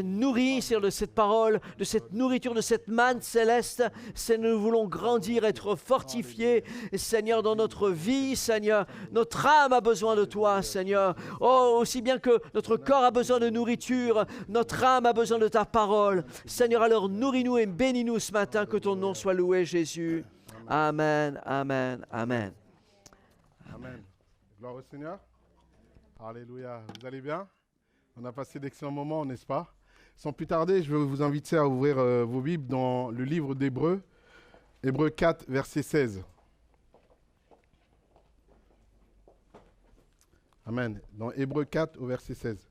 nourris, Seigneur, de cette parole, de cette nourriture, de cette manne céleste. Seigneur, nous voulons grandir, être fortifiés, Seigneur, dans notre vie, Seigneur. Notre âme a besoin de toi, Seigneur. Oh, aussi bien que notre corps a besoin de nourriture, notre âme a besoin de ta parole. Seigneur, alors nourris-nous et bénis-nous ce matin, que ton nom soit loué, Jésus. Amen, amen, amen. Amen. Gloire au Seigneur. Alléluia. Vous allez bien? On a passé d'excellents moments, n'est-ce pas? Sans plus tarder, je vais vous inviter à ouvrir vos Bibles dans le livre d'Hébreux, Hébreux 4, verset 16. Amen. Dans Hébreux 4, au verset 16.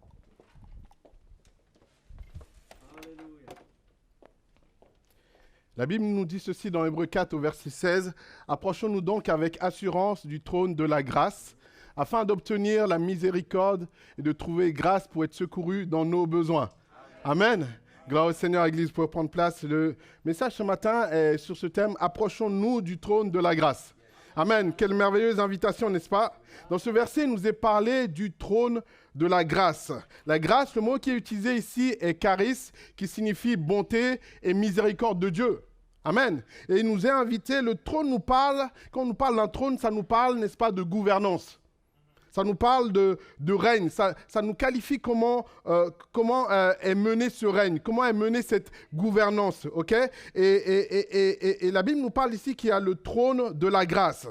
La Bible nous dit ceci dans Hébreux 4 au verset 16. « Approchons-nous donc avec assurance du trône de la grâce, afin d'obtenir la miséricorde et de trouver grâce pour être secourus dans nos besoins. » Amen. Gloire au Seigneur, Église, pour prendre place. Le message ce matin est sur ce thème « Approchons-nous du trône de la grâce ». Amen. Quelle merveilleuse invitation, n'est-ce pas? Dans ce verset, il nous est parlé du trône de la grâce. La grâce, le mot qui est utilisé ici est charis, qui signifie bonté et miséricorde de Dieu. Amen. Et il nous est invité, le trône nous parle, quand on nous parle d'un trône, ça nous parle, n'est-ce pas, de gouvernance. Ça nous parle de règne, ça nous qualifie comment est mené ce règne, comment est menée cette gouvernance, ok? Et la Bible nous parle ici qu'il y a le trône de la grâce,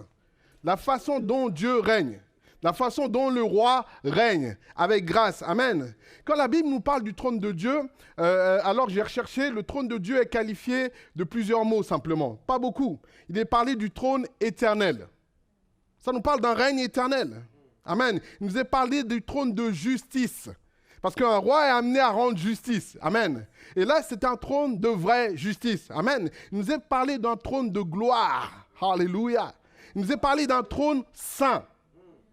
la façon dont Dieu règne, la façon dont le roi règne avec grâce. Amen. Quand la Bible nous parle du trône de Dieu, alors j'ai recherché, le trône de Dieu est qualifié de plusieurs mots simplement, pas beaucoup. Il est parlé du trône éternel. Ça nous parle d'un règne éternel. Amen. Il nous est parlé du trône de justice. Parce qu'un roi est amené à rendre justice. Amen. Et là, c'est un trône de vraie justice. Amen. Il nous est parlé d'un trône de gloire. Alléluia. Il nous est parlé d'un trône saint.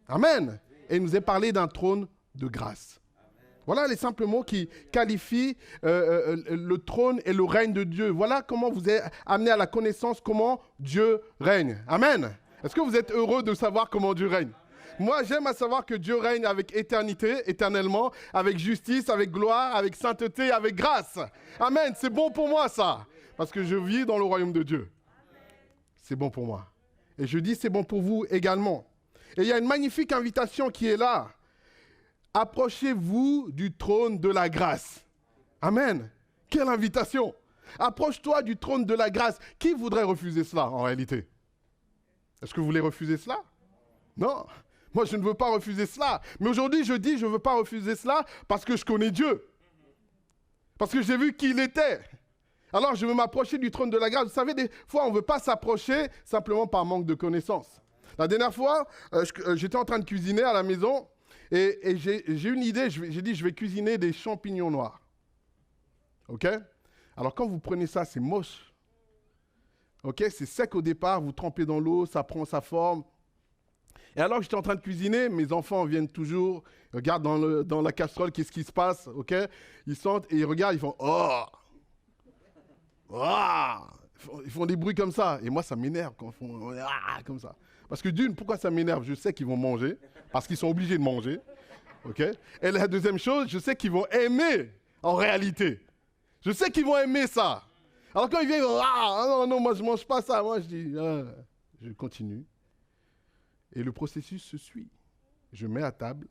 Amen. Et il nous est parlé d'un trône de grâce. Voilà les simples mots qui qualifient le trône et le règne de Dieu. Voilà comment vous êtes amené à la connaissance comment Dieu règne. Amen. Est-ce que vous êtes heureux de savoir comment Dieu règne? Moi, j'aime à savoir que Dieu règne avec éternité, éternellement, avec justice, avec gloire, avec sainteté, avec grâce. Amen. C'est bon pour moi, ça. Parce que je vis dans le royaume de Dieu. C'est bon pour moi. Et je dis, c'est bon pour vous également. Et il y a une magnifique invitation qui est là. Approchez-vous du trône de la grâce. Amen. Quelle invitation. Approche-toi du trône de la grâce. Qui voudrait refuser cela, en réalité? Est-ce que vous voulez refuser cela? Non. Moi, je ne veux pas refuser cela. Mais aujourd'hui, je dis, je ne veux pas refuser cela parce que je connais Dieu. Parce que j'ai vu qui il était. Alors, je veux m'approcher du trône de la grâce. Vous savez, des fois, on ne veut pas s'approcher simplement par manque de connaissances. La dernière fois, j'étais en train de cuisiner à la maison et j'ai une idée. J'ai dit, je vais cuisiner des champignons noirs. OK? Alors, quand vous prenez ça, c'est moche. OK? C'est sec au départ. Vous trempez dans l'eau, ça prend sa forme. Et alors que j'étais en train de cuisiner, mes enfants viennent toujours, ils regardent dans la casserole, qu'est-ce qui se passe, ok? Ils sentent et ils regardent, ils font « Oh !» Ils font des bruits comme ça. Et moi, ça m'énerve quand ils font « Ah !» comme ça. Parce que d'une, pourquoi ça m'énerve? Je sais qu'ils vont manger, parce qu'ils sont obligés de manger, ok? Et la deuxième chose, je sais qu'ils vont aimer, en réalité. Je sais qu'ils vont aimer ça. Alors quand ils viennent « Ah non, moi je ne mange pas ça », moi je dis « Je continue ». Et le processus se suit. je mets à table,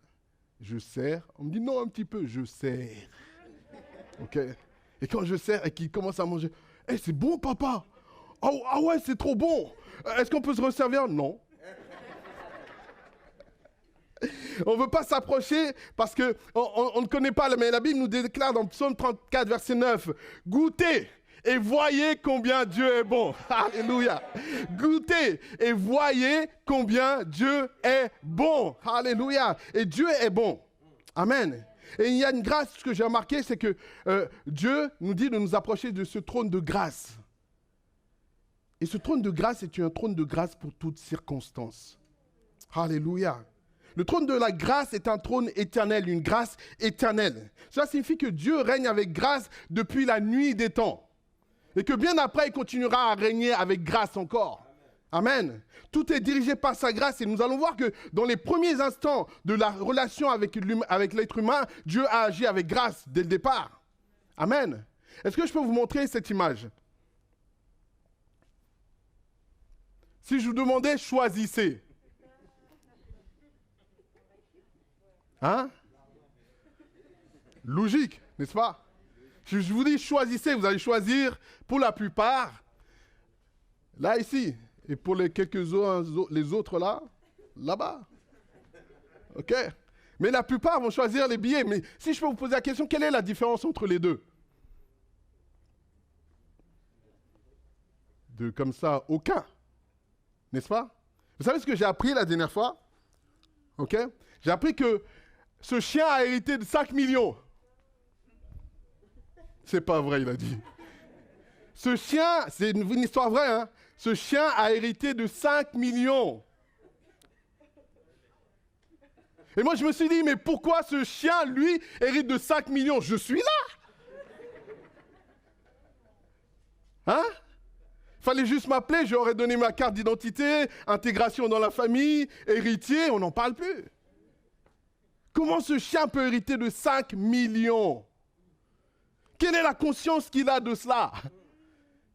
je sers. On me dit non, un petit peu, je sers. OK? Et quand je sers et qu'il commence à manger, hey, c'est bon, papa. Ah ouais, c'est trop bon. Est-ce qu'on peut se resservir? Non. On ne veut pas s'approcher parce qu'on ne connaît pas, mais la Bible nous déclare dans Psaume 34, verset 9, « Goûtez et voyez combien Dieu est bon. » Alléluia. Goûtez et voyez combien Dieu est bon. Alléluia. Et Dieu est bon. Amen. Et il y a une grâce, ce que j'ai remarqué, c'est que Dieu nous dit de nous approcher de ce trône de grâce. Et ce trône de grâce est un trône de grâce pour toutes circonstances. Alléluia. Le trône de la grâce est un trône éternel, une grâce éternelle. Cela signifie que Dieu règne avec grâce depuis la nuit des temps. Et que bien après, il continuera à régner avec grâce encore. Amen. Tout est dirigé par sa grâce et nous allons voir que dans les premiers instants de la relation avec l'être humain, Dieu a agi avec grâce dès le départ. Amen. Est-ce que je peux vous montrer cette image? Si je vous demandais, choisissez. Hein? Logique, n'est-ce pas? Si je vous dis choisissez, vous allez choisir pour la plupart, là, ici. Et pour les les autres là, là-bas. OK? Mais la plupart vont choisir les billets. Mais si je peux vous poser la question, quelle est la différence entre les deux? De comme ça, aucun. N'est-ce pas? Vous savez ce que j'ai appris la dernière fois? OK? J'ai appris que ce chien a hérité de 5 millions. C'est pas vrai, il a dit. Ce chien, c'est une histoire vraie, hein? Ce chien a hérité de 5 millions. Et moi, je me suis dit, mais pourquoi ce chien, lui, hérite de 5 millions? Je suis là. Hein? Fallait juste m'appeler, j'aurais donné ma carte d'identité, intégration dans la famille, héritier, on n'en parle plus. Comment ce chien peut hériter de 5 millions? Quelle est la conscience qu'il a de cela?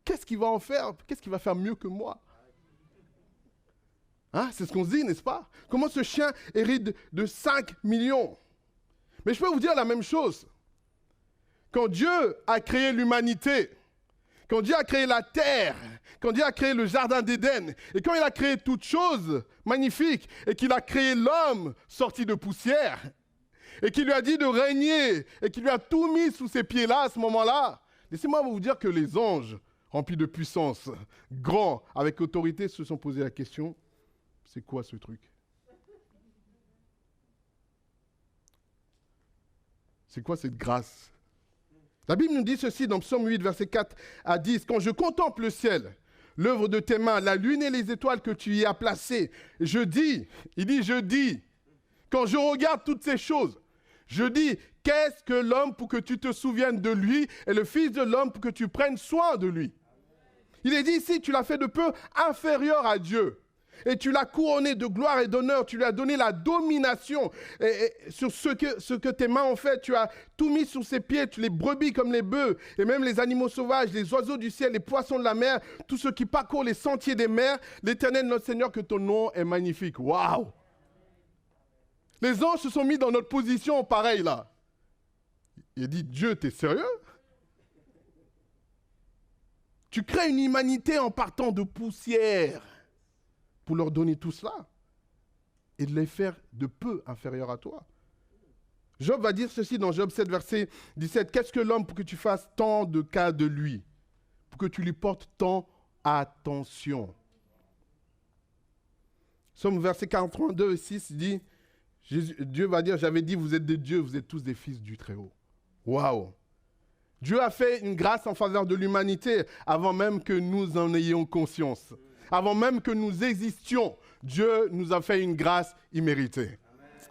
Qu'est-ce qu'il va en faire? Qu'est-ce qu'il va faire mieux que moi? Hein? C'est ce qu'on se dit, n'est-ce pas? Comment ce chien hérite de 5 millions? Mais je peux vous dire la même chose. Quand Dieu a créé l'humanité, quand Dieu a créé la terre, quand Dieu a créé le jardin d'Éden, et quand il a créé toutes choses magnifiques, et qu'il a créé l'homme sorti de poussière, et qu'il lui a dit de régner, et qu'il lui a tout mis sous ses pieds-là à ce moment-là, laissez-moi vous dire que les anges, remplis de puissance, grands, avec autorité, se sont posés la question, c'est quoi ce truc? C'est quoi cette grâce? La Bible nous dit ceci dans Psaume 8, verset 4 à 10. « Quand je contemple le ciel, l'œuvre de tes mains, la lune et les étoiles que tu y as placées, je dis, quand je regarde toutes ces choses, je dis, qu'est-ce que l'homme pour que tu te souviennes de lui et le fils de l'homme pour que tu prennes soin de lui? » Il est dit ici, tu l'as fait de peu inférieur à Dieu. Et tu l'as couronné de gloire et d'honneur, tu lui as donné la domination et sur ce que tes mains ont fait, tu as tout mis sous ses pieds, les brebis comme les bœufs, et même les animaux sauvages, les oiseaux du ciel, les poissons de la mer, tous ceux qui parcourent les sentiers des mers, l'Éternel notre Seigneur, que ton nom est magnifique. Waouh! Les anges se sont mis dans notre position pareil là. Il a dit, Dieu, t'es sérieux? Tu crées une humanité en partant de poussière pour leur donner tout cela et de les faire de peu inférieurs à toi. Job va dire ceci dans Job 7, verset 17. « Qu'est-ce que l'homme pour que tu fasses tant de cas de lui, pour que tu lui portes tant attention ?» Somme verset 42 et 6 dit, Dieu va dire, j'avais dit, vous êtes des dieux, vous êtes tous des fils du Très-Haut. Waouh! Dieu a fait une grâce en faveur de l'humanité avant même que nous en ayons conscience. Avant même que nous existions, Dieu nous a fait une grâce imméritée.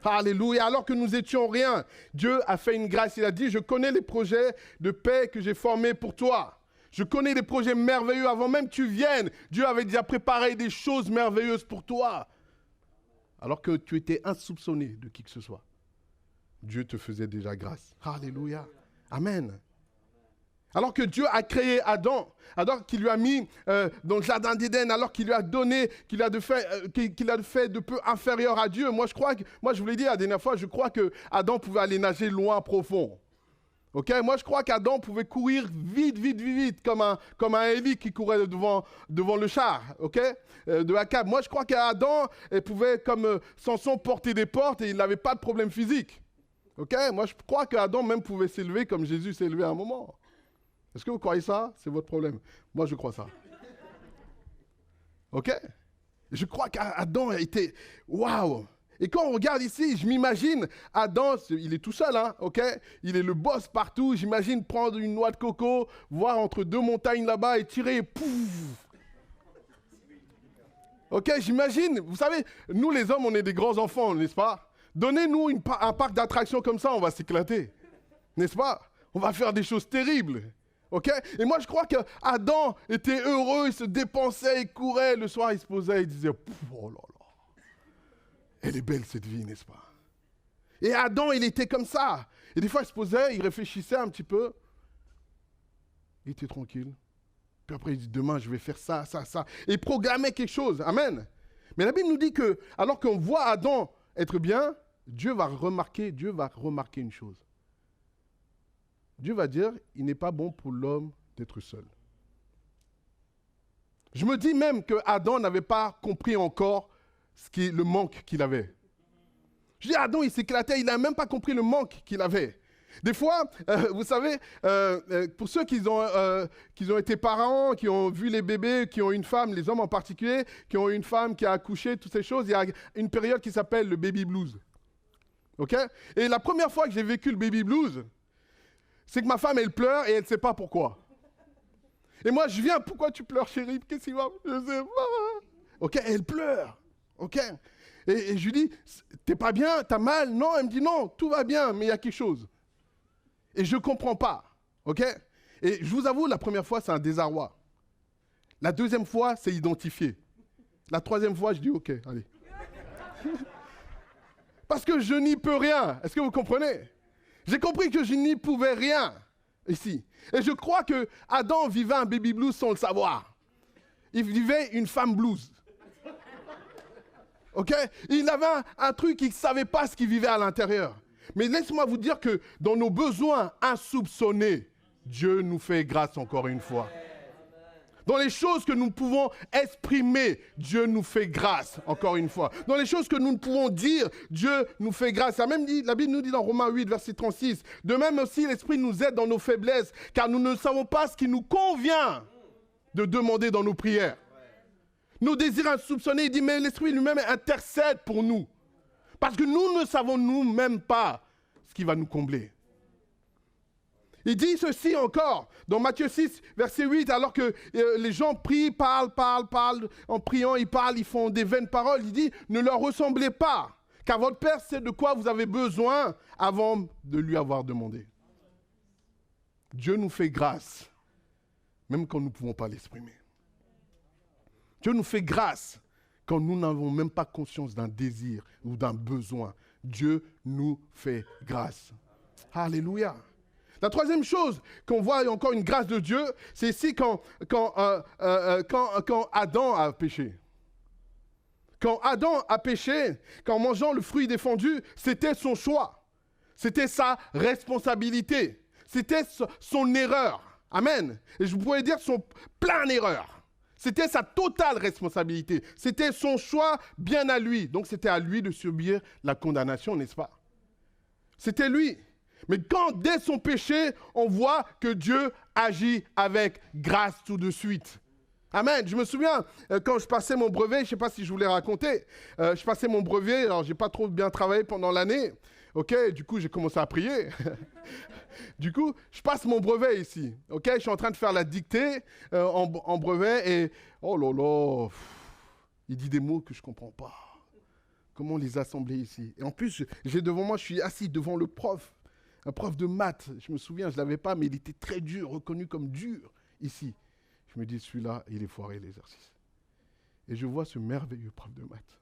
Amen. Alléluia. Alors que nous étions rien, Dieu a fait une grâce. Il a dit, je connais les projets de paix que j'ai formés pour toi. Je connais des projets merveilleux. Avant même que tu viennes, Dieu avait déjà préparé des choses merveilleuses pour toi. Alors que tu étais insoupçonné de qui que ce soit. Dieu te faisait déjà grâce. Alléluia. Amen. Alors que Dieu a créé Adam, alors qu'il lui a mis dans le jardin d'Éden, alors qu'il lui a donné, qu'il a fait de peu inférieur à Dieu. Moi, je vous l'ai dit la dernière fois, je crois que Adam pouvait aller nager loin, profond. Ok, moi, je crois qu'Adam pouvait courir vite, comme un Élie qui courait devant le char, ok, de Akab. Moi, je crois qu'Adam pouvait, comme Samson, porter des portes et il n'avait pas de problème physique. Ok, moi, je crois qu'Adam même pouvait s'élever comme Jésus s'est élevé à un moment. Est-ce que vous croyez ça? C'est votre problème. Moi, je crois ça. Ok? Je crois qu'Adam était... Waouh! Et quand on regarde ici, je m'imagine Adam, il est tout seul, hein, ok? Il est le boss partout. J'imagine prendre une noix de coco, voir entre deux montagnes là-bas et tirer, pouf! Ok, j'imagine, vous savez, nous les hommes, on est des grands enfants, n'est-ce pas? Donnez-nous un parc d'attractions comme ça, on va s'éclater. N'est-ce pas? On va faire des choses terribles. Ok? Et moi, je crois qu'Adam était heureux, il se dépensait, il courait. Le soir, il se posait, il disait, oh là là, elle est belle cette vie, n'est-ce pas? Et Adam, il était comme ça. Et des fois, il se posait, il réfléchissait un petit peu. Il était tranquille. Puis après, il dit, demain, je vais faire ça. Et il programmait quelque chose. Amen. Mais la Bible nous dit que, alors qu'on voit Adam être bien, Dieu va remarquer une chose. Dieu va dire, il n'est pas bon pour l'homme d'être seul. Je me dis même que Adam n'avait pas compris encore le manque qu'il avait. Je dis, Adam, il s'éclatait, il n'a même pas compris le manque qu'il avait. Des fois, vous savez, pour ceux qui ont été parents, qui ont vu les bébés, qui ont une femme, les hommes en particulier, qui ont une femme qui a accouché, toutes ces choses, il y a une période qui s'appelle le baby blues. OK? Et la première fois que j'ai vécu le baby blues, c'est que ma femme, elle pleure et elle ne sait pas pourquoi. Et moi, je viens, pourquoi tu pleures, chérie? Qu'est-ce qu'il va? Je ne sais pas. OK, elle pleure. OK? Et je lui dis, t'es pas bien? T'as mal? Non, elle me dit, non, tout va bien, mais il y a quelque chose. Et je ne comprends pas. OK? Et je vous avoue, la première fois, c'est un désarroi. La deuxième fois, c'est identifié. La troisième fois, je dis, OK, allez. Parce que je n'y peux rien. Est-ce que vous comprenez? J'ai compris que je n'y pouvais rien ici. Et je crois que Adam vivait un baby blues sans le savoir. Il vivait une femme blues. OK? Il avait un truc, il ne savait pas ce qu'il vivait à l'intérieur. Mais laisse-moi vous dire que dans nos besoins insoupçonnés, Dieu nous fait grâce encore une fois. Dans les choses que nous pouvons exprimer, Dieu nous fait grâce, encore une fois. Dans les choses que nous ne pouvons dire, Dieu nous fait grâce. La Bible nous dit dans Romains 8, verset 36, « De même aussi, l'Esprit nous aide dans nos faiblesses, car nous ne savons pas ce qui nous convient de demander dans nos prières. » Nos désirs insoupçonnés, il dit, mais l'Esprit lui-même intercède pour nous. Parce que nous ne savons nous-mêmes pas ce qui va nous combler. Il dit ceci encore, dans Matthieu 6, verset 8, alors que les gens prient, parlent, en priant, ils font des vaines paroles. Il dit, ne leur ressemblez pas, car votre Père sait de quoi vous avez besoin avant de lui avoir demandé. Dieu nous fait grâce, même quand nous ne pouvons pas l'exprimer. Dieu nous fait grâce quand nous n'avons même pas conscience d'un désir ou d'un besoin. Dieu nous fait grâce. Alléluia. La troisième chose qu'on voit encore une grâce de Dieu, c'est ici quand Adam a péché. Quand Adam a péché, qu'en mangeant le fruit défendu, c'était son choix. C'était sa responsabilité. C'était son erreur. Amen. Et je pourrais dire son plein erreur. C'était sa totale responsabilité. C'était son choix bien à lui. Donc c'était à lui de subir la condamnation, n'est-ce pas? C'était lui. Mais quand, dès son péché, on voit que Dieu agit avec grâce tout de suite. Amen. Je me souviens, quand je passais mon brevet, je ne sais pas si je vous l'ai raconté, je passais mon brevet, alors je n'ai pas trop bien travaillé pendant l'année. OK, du coup, j'ai commencé à prier. Du coup, je passe mon brevet ici. OK, je suis en train de faire la dictée en brevet et, oh là là, il dit des mots que je ne comprends pas. Comment les assembler ici? Et en plus, j'ai devant moi, je suis assis devant le prof. Un prof de maths, je me souviens, je ne l'avais pas, mais il était très dur, reconnu comme dur ici. Je me dis, celui-là, il est foiré l'exercice. Et je vois ce merveilleux prof de maths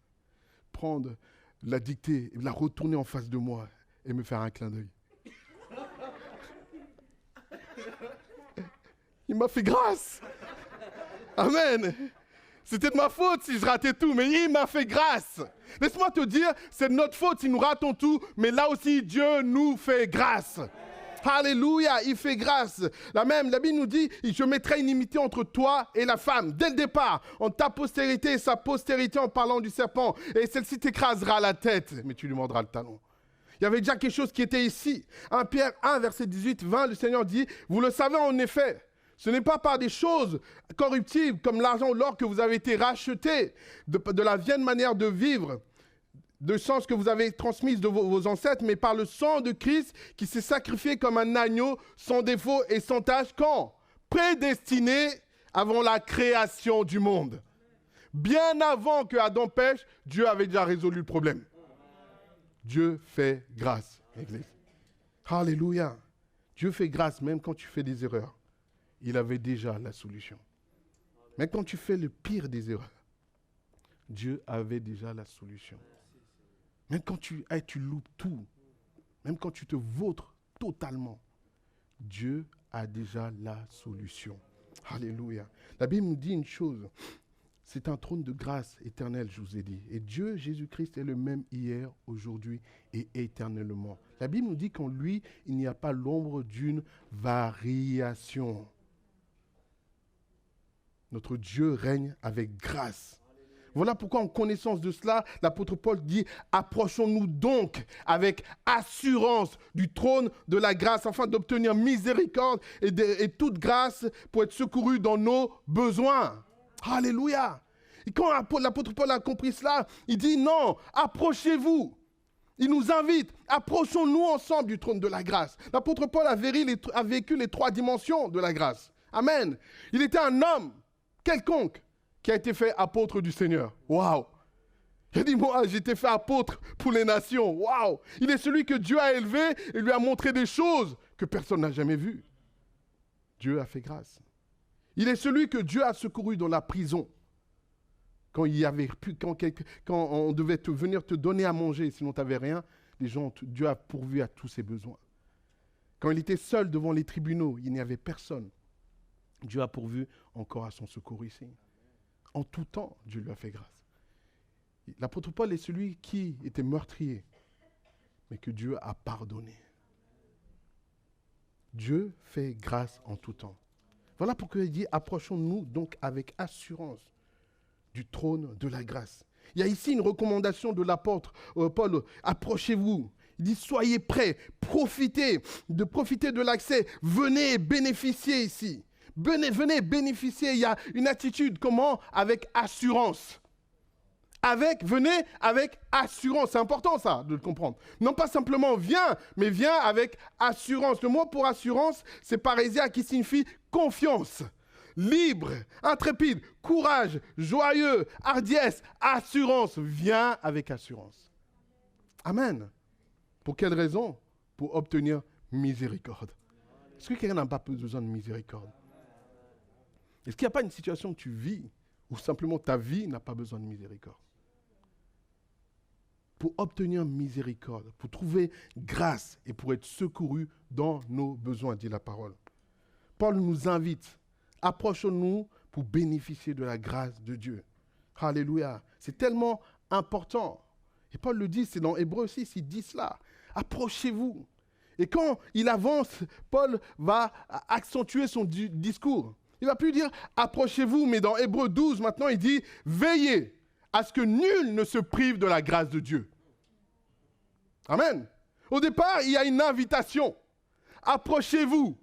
prendre la dictée, la retourner en face de moi et me faire un clin d'œil. Il m'a fait grâce. Amen. C'était de ma faute si je ratais tout, mais il m'a fait grâce. Laisse-moi te dire, c'est de notre faute si nous ratons tout, mais là aussi, Dieu nous fait grâce. Alléluia, il fait grâce. La Bible nous dit, je mettrai une inimitié entre toi et la femme. Dès le départ, entre ta postérité et sa postérité en parlant du serpent. Et celle-ci t'écrasera la tête, mais tu lui mordras le talon. Il y avait déjà quelque chose qui était ici. 1 Pierre 1, verset 18-20, le Seigneur dit, vous le savez en effet, ce n'est pas par des choses corruptibles comme l'argent ou l'or que vous avez été rachetés de la vieille manière de vivre, de sens que vous avez transmise de vos ancêtres, mais par le sang de Christ qui s'est sacrifié comme un agneau sans défaut et sans tache quand? Prédestiné avant la création du monde. Bien avant que Adam pêche, Dieu avait déjà résolu le problème. Dieu fait grâce, Église. Alléluia. Dieu fait grâce même quand tu fais des erreurs. Il avait déjà la solution. Mais quand tu fais le pire des erreurs, Dieu avait déjà la solution. Même quand tu loupes tout, même quand tu te vautres totalement, Dieu a déjà la solution. Alléluia. La Bible nous dit une chose, c'est un trône de grâce éternelle, je vous ai dit. Et Dieu, Jésus-Christ, est le même hier, aujourd'hui et éternellement. La Bible nous dit qu'en lui, il n'y a pas l'ombre d'une variation. Notre Dieu règne avec grâce. Voilà pourquoi, en connaissance de cela, l'apôtre Paul dit « Approchons-nous donc avec assurance du trône de la grâce afin d'obtenir miséricorde et toute grâce pour être secourus dans nos besoins. » Alléluia. Et quand l'apôtre Paul a compris cela, il dit « Non, approchez-vous ». Il nous invite, approchons-nous ensemble du trône de la grâce. L'apôtre Paul a vécu les 3 dimensions de la grâce. Amen. Il était un homme quelconque qui a été fait apôtre du Seigneur. Waouh! Il a dit, moi, j'ai été fait apôtre pour les nations. Waouh! Il est celui que Dieu a élevé et lui a montré des choses que personne n'a jamais vues. Dieu a fait grâce. Il est celui que Dieu a secouru dans la prison. Quand on devait venir te donner à manger, sinon tu n'avais rien, Dieu a pourvu à tous ses besoins. Quand il était seul devant les tribunaux, il n'y avait personne. Dieu a pourvu encore à son secours ici. En tout temps, Dieu lui a fait grâce. L'apôtre Paul est celui qui était meurtrier, mais que Dieu a pardonné. Dieu fait grâce en tout temps. Voilà pourquoi il dit, approchons-nous donc avec assurance du trône de la grâce. Il y a ici une recommandation de l'apôtre Paul, approchez-vous. Il dit, soyez prêts, profitez de l'accès, venez bénéficier ici. Venez bénéficier, il y a une attitude, comment? Avec assurance. Venez avec assurance, c'est important ça, de le comprendre. Non pas simplement viens, mais viens avec assurance. Le mot pour assurance, c'est parésia qui signifie confiance, libre, intrépide, courage, joyeux, hardiesse, assurance. Viens avec assurance. Amen. Pour quelle raison? Pour obtenir miséricorde. Est-ce que quelqu'un n'a pas besoin de miséricorde? Est-ce qu'il n'y a pas une situation que tu vis où simplement ta vie n'a pas besoin de miséricorde? Pour obtenir miséricorde, pour trouver grâce et pour être secouru dans nos besoins, dit la parole. Paul nous invite, approchons-nous pour bénéficier de la grâce de Dieu. Alléluia. C'est tellement important. Et Paul le dit, c'est dans Hébreux 6, il dit cela. Approchez-vous. Et quand il avance, Paul va accentuer son discours. Il ne va plus dire « approchez-vous », mais dans Hébreux 12, maintenant, il dit « veillez à ce que nul ne se prive de la grâce de Dieu ». Amen. Au départ, il y a une invitation. Approchez-vous.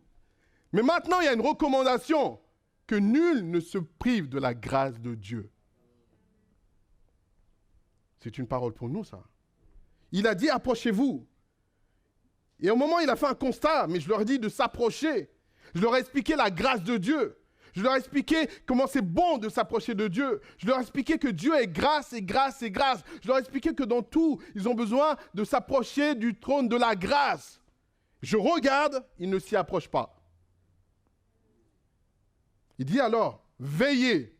Mais maintenant, il y a une recommandation que nul ne se prive de la grâce de Dieu. C'est une parole pour nous, ça. Il a dit « approchez-vous ». Et au moment où il a fait un constat, mais je leur ai dit de s'approcher. Je leur ai expliqué la grâce de Dieu. Je leur ai expliqué comment c'est bon de s'approcher de Dieu. Je leur ai expliqué que Dieu est grâce et grâce et grâce. Je leur ai expliqué que dans tout, ils ont besoin de s'approcher du trône de la grâce. Je regarde, ils ne s'y approchent pas. Il dit alors, veillez.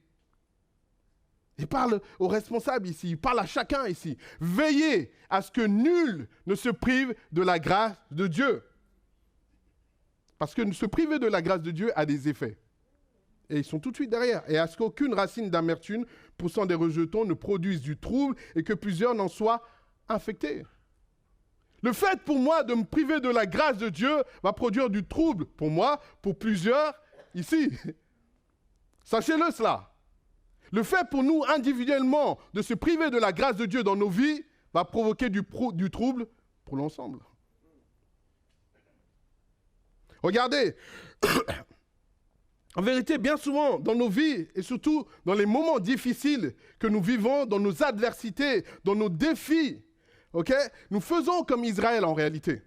Il parle aux responsables ici, il parle à chacun ici. Veillez à ce que nul ne se prive de la grâce de Dieu. Parce que se priver de la grâce de Dieu a des effets. Et ils sont tout de suite derrière. Et à ce qu'aucune racine d'amertume poussant des rejetons ne produise du trouble et que plusieurs n'en soient infectés. Le fait pour moi de me priver de la grâce de Dieu va produire du trouble pour moi, pour plusieurs ici. Sachez-le cela. Le fait pour nous individuellement de se priver de la grâce de Dieu dans nos vies va provoquer du trouble pour l'ensemble. Regardez, en vérité, bien souvent dans nos vies et surtout dans les moments difficiles que nous vivons, dans nos adversités, dans nos défis, nous faisons comme Israël en réalité.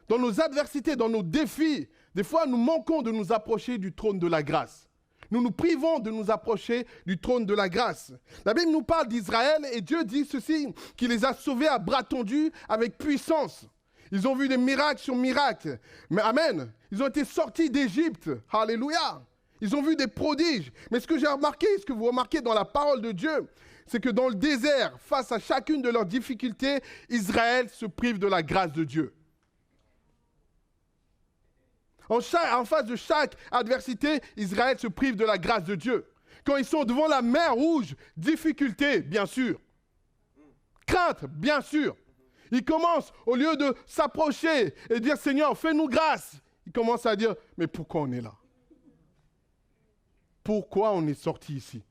Dans nos adversités, dans nos défis, des fois nous manquons de nous approcher du trône de la grâce. Nous nous privons de nous approcher du trône de la grâce. La Bible nous parle d'Israël et Dieu dit ceci, qu'il les a sauvés à bras tendus avec puissance. Ils ont vu des miracles sur miracles. Mais amen. Ils ont été sortis d'Égypte. Alléluia. Ils ont vu des prodiges. Mais ce que j'ai remarqué, ce que vous remarquez dans la parole de Dieu, c'est que dans le désert, face à chacune de leurs difficultés, Israël se prive de la grâce de Dieu. En face de chaque adversité, Israël se prive de la grâce de Dieu. Quand ils sont devant la mer rouge, difficulté, bien sûr. Crainte, bien sûr. Ils commencent, au lieu de s'approcher et dire « Seigneur, fais-nous grâce », ils commencent à dire « Mais pourquoi on est là? Pourquoi on est sorti ici?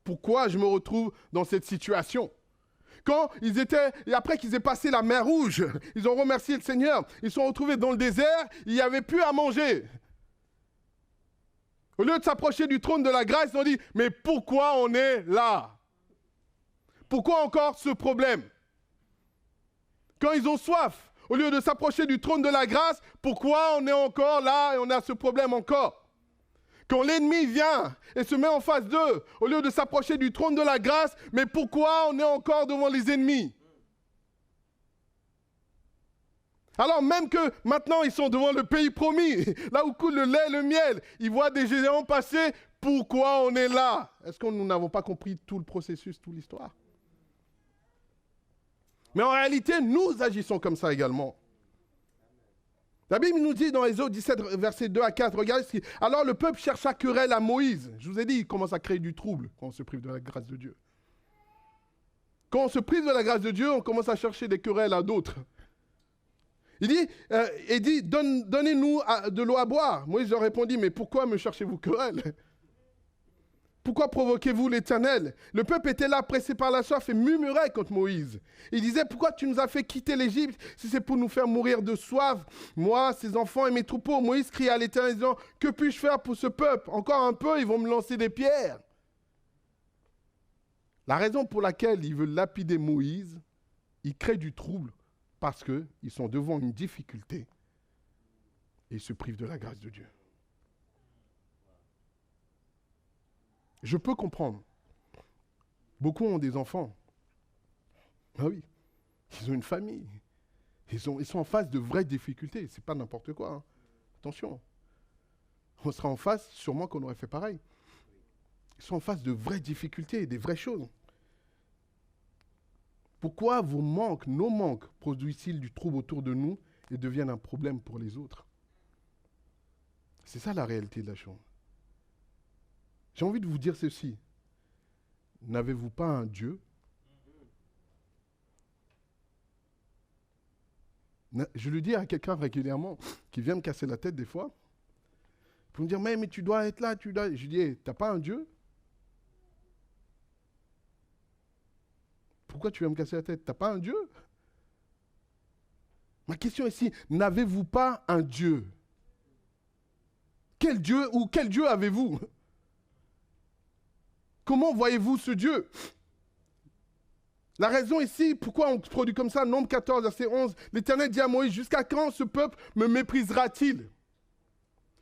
Pourquoi je me retrouve dans cette situation ?» Quand ils étaient, et après qu'ils aient passé la mer Rouge, ils ont remercié le Seigneur. Ils se sont retrouvés dans le désert, il n'y avait plus à manger. Au lieu de s'approcher du trône de la grâce, ils ont dit, mais pourquoi on est là? Pourquoi encore ce problème? Quand ils ont soif, au lieu de s'approcher du trône de la grâce, pourquoi on est encore là et on a ce problème encore? Quand l'ennemi vient et se met en face d'eux, au lieu de s'approcher du trône de la grâce, mais pourquoi on est encore devant les ennemis? Alors même que maintenant ils sont devant le pays promis, là où coule le lait et le miel, ils voient des géants passer, pourquoi on est là? Est-ce que nous n'avons pas compris tout le processus, toute l'histoire? Mais en réalité, nous agissons comme ça également. La Bible nous dit dans Exode 17, versets 2 à 4, regardez ce qui... Alors le peuple chercha querelle à Moïse. Je vous ai dit, il commence à créer du trouble quand on se prive de la grâce de Dieu. Quand on se prive de la grâce de Dieu, on commence à chercher des querelles à d'autres. Il dit, donnez-nous de l'eau à boire. Moïse leur répondit, mais pourquoi me cherchez-vous querelle? Pourquoi provoquez-vous l'Éternel? Le peuple était là, pressé par la soif, et murmurait contre Moïse. Il disait, pourquoi tu nous as fait quitter l'Égypte si c'est pour nous faire mourir de soif, moi, ses enfants et mes troupeaux? Moïse cria à l'Éternel, disant, que puis-je faire pour ce peuple? Encore un peu, ils vont me lancer des pierres. La raison pour laquelle ils veulent lapider Moïse, ils créent du trouble parce qu'ils sont devant une difficulté et ils se privent de la grâce de Dieu. Je peux comprendre. Beaucoup ont des enfants. Ah oui, ils ont une famille. Ils sont en face de vraies difficultés. Ce n'est pas n'importe quoi. Hein. Attention. On sera en face, sûrement qu'on aurait fait pareil. Ils sont en face de vraies difficultés, des vraies choses. Pourquoi nos manques, produisent-ils du trouble autour de nous et deviennent un problème pour les autres? C'est ça la réalité de la chose. J'ai envie de vous dire ceci. N'avez-vous pas un Dieu? Je le dis à quelqu'un régulièrement qui vient me casser la tête des fois. Pour me dire, mais tu dois être là, tu dois... Je lui dis, hey, t'as pas un Dieu? Pourquoi tu viens me casser la tête? T'as pas un Dieu? Ma question est ici, n'avez-vous pas un Dieu? Quel Dieu ou quel Dieu avez-vous? Comment voyez-vous ce Dieu? La raison ici, pourquoi on produit comme ça, Nombre 14, verset 11, l'Éternel dit à Moïse, jusqu'à quand ce peuple me méprisera-t-il?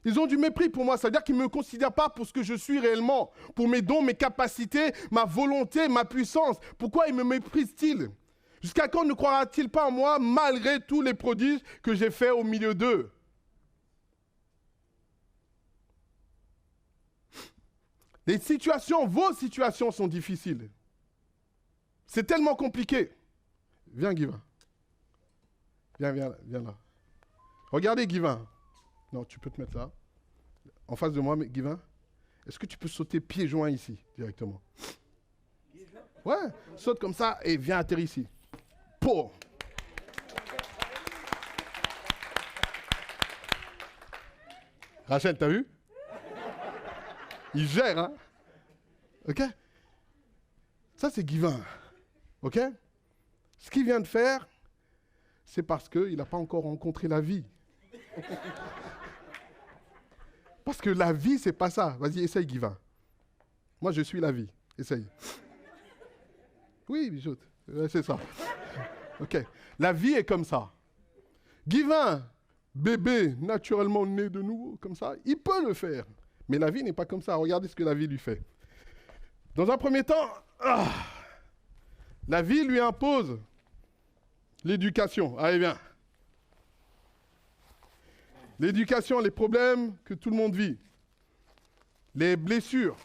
Ils ont du mépris pour moi, c'est-à-dire qu'ils ne me considèrent pas pour ce que je suis réellement, pour mes dons, mes capacités, ma volonté, ma puissance. Pourquoi ils me méprisent-ils? Jusqu'à quand ne croira-t-il pas en moi, malgré tous les prodiges que j'ai faits au milieu d'eux? Les situations, vos situations sont difficiles. C'est tellement compliqué. Viens, Guivin. Viens là. Regardez, Guivin. Non, tu peux te mettre là. en face de moi, Guivin, est-ce que tu peux sauter pieds joints ici, directement? Ouais, saute comme ça et viens atterrir ici. Pour. Rachel, t'as vu? Il gère, hein? Ok? Ça, c'est Guivin. Ok? Ce qu'il vient de faire, c'est parce qu'il n'a pas encore rencontré la vie. Parce que la vie, c'est pas ça. Vas-y, essaye, Guivin. Moi, je suis la vie. Essaye. Oui, Bijoute. C'est ça. Ok. La vie est comme ça. Guivin, bébé, naturellement né de nouveau, comme ça, il peut le faire. Mais la vie n'est pas comme ça. Regardez ce que la vie lui fait. Dans un premier temps, la vie lui impose l'éducation. Allez, viens. L'éducation, les problèmes que tout le monde vit. Les blessures.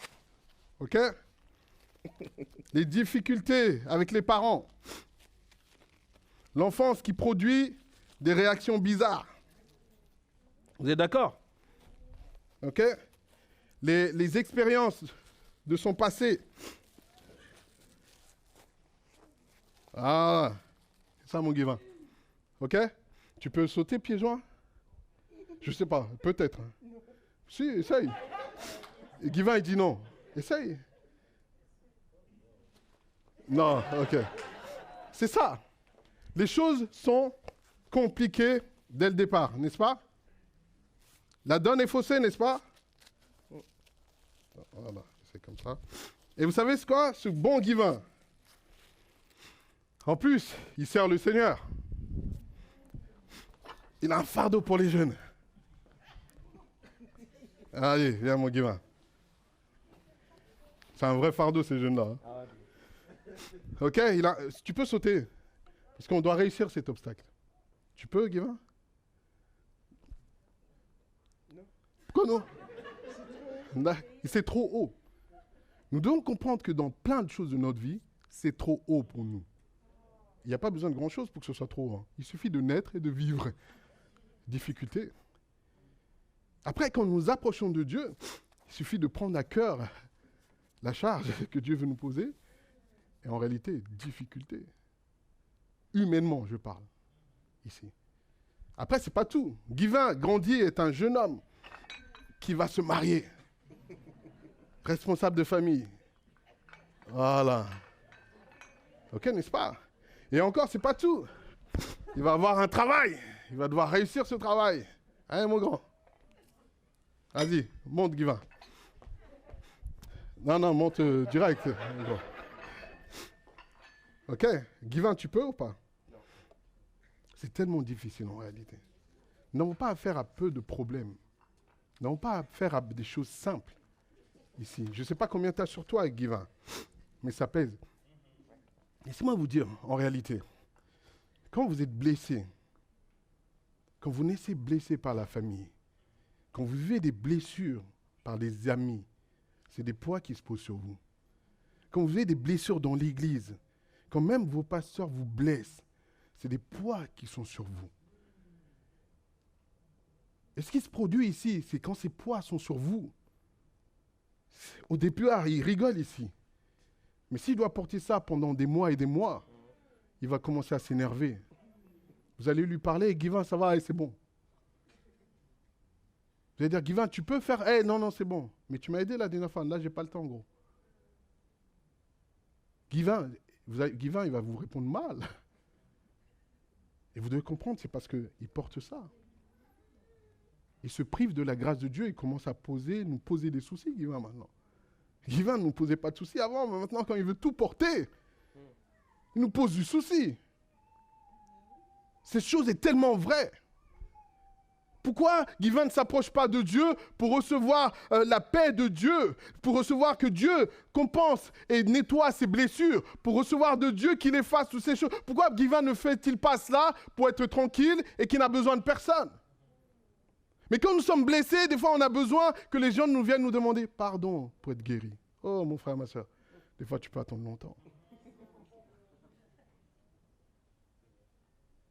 OK? Les difficultés avec les parents. L'enfance qui produit des réactions bizarres. Vous êtes d'accord? OK? Les expériences de son passé. Ah, c'est ça mon Guivin. OK? Tu peux sauter pieds joints? Je sais pas, peut-être. Si, essaye. Et Guivin, il dit non. Essaye. Non, OK. C'est ça. Les choses sont compliquées dès le départ, n'est-ce pas? La donne est faussée, n'est-ce pas? Voilà, c'est comme ça. Et vous savez ce quoi? Ce bon Guivin. En plus, il sert le Seigneur. Il a un fardeau pour les jeunes. Allez, viens mon Guivin. C'est un vrai fardeau ces jeunes-là. Hein. Ok, tu peux sauter. Parce qu'on doit réussir cet obstacle. Tu peux, Guivin? Non. Pourquoi non? C'est trop haut. Nous devons comprendre que dans plein de choses de notre vie, c'est trop haut pour nous. Il n'y a pas besoin de grand-chose pour que ce soit trop haut. Hein. Il suffit de naître et de vivre. Difficulté. Après, quand nous approchons de Dieu, il suffit de prendre à cœur la charge que Dieu veut nous poser. Et en réalité, difficulté. Humainement, je parle. Ici. Après, c'est pas tout. Guivin grandit est un jeune homme qui va se marier. Responsable de famille. Voilà. Ok, n'est-ce pas? Et encore, c'est pas tout. Il va avoir un travail. Il va devoir réussir ce travail. Hein, mon grand? Vas-y, monte, Guivin. Non, monte direct. Ok, Guivin, tu peux ou pas? C'est tellement difficile en réalité. Nous n'avons pas affaire à peu de problèmes. Nous n'avons pas affaire à des choses simples ici. Je ne sais pas combien tu as sur toi, Guivin, mais ça pèse. Laissez-moi vous dire, en réalité, quand vous êtes blessé, quand vous naissez blessé par la famille, quand vous vivez des blessures par des amis, c'est des poids qui se posent sur vous. Quand vous vivez des blessures dans l'église, quand même vos pasteurs vous blessent, c'est des poids qui sont sur vous. Et ce qui se produit ici, c'est quand ces poids sont sur vous. Au départ, il rigole ici. Mais s'il doit porter ça pendant des mois et des mois, il va commencer à s'énerver. Vous allez lui parler, Guivin, ça va, c'est bon. Vous allez dire, Guivin, tu peux faire, non, c'est bon. Mais tu m'as aidé la dernière fois, là, j'ai pas le temps, gros. Guivin, il va vous répondre mal. Et vous devez comprendre, c'est parce qu'il porte ça. Il se prive de la grâce de Dieu, il commence à nous poser des soucis, Guivin, maintenant. Guivin ne nous posait pas de soucis avant, mais maintenant, quand il veut tout porter, il nous pose du souci. Cette chose est tellement vraie. Pourquoi Guivin ne s'approche pas de Dieu pour recevoir la paix de Dieu, pour recevoir que Dieu compense et nettoie ses blessures, pour recevoir de Dieu qu'il efface toutes ces choses? Pourquoi Guivin ne fait-il pas cela pour être tranquille et qu'il n'a besoin de personne? Mais quand nous sommes blessés, des fois on a besoin que les gens nous viennent nous demander pardon pour être guéris. Oh mon frère, ma soeur, des fois tu peux attendre longtemps.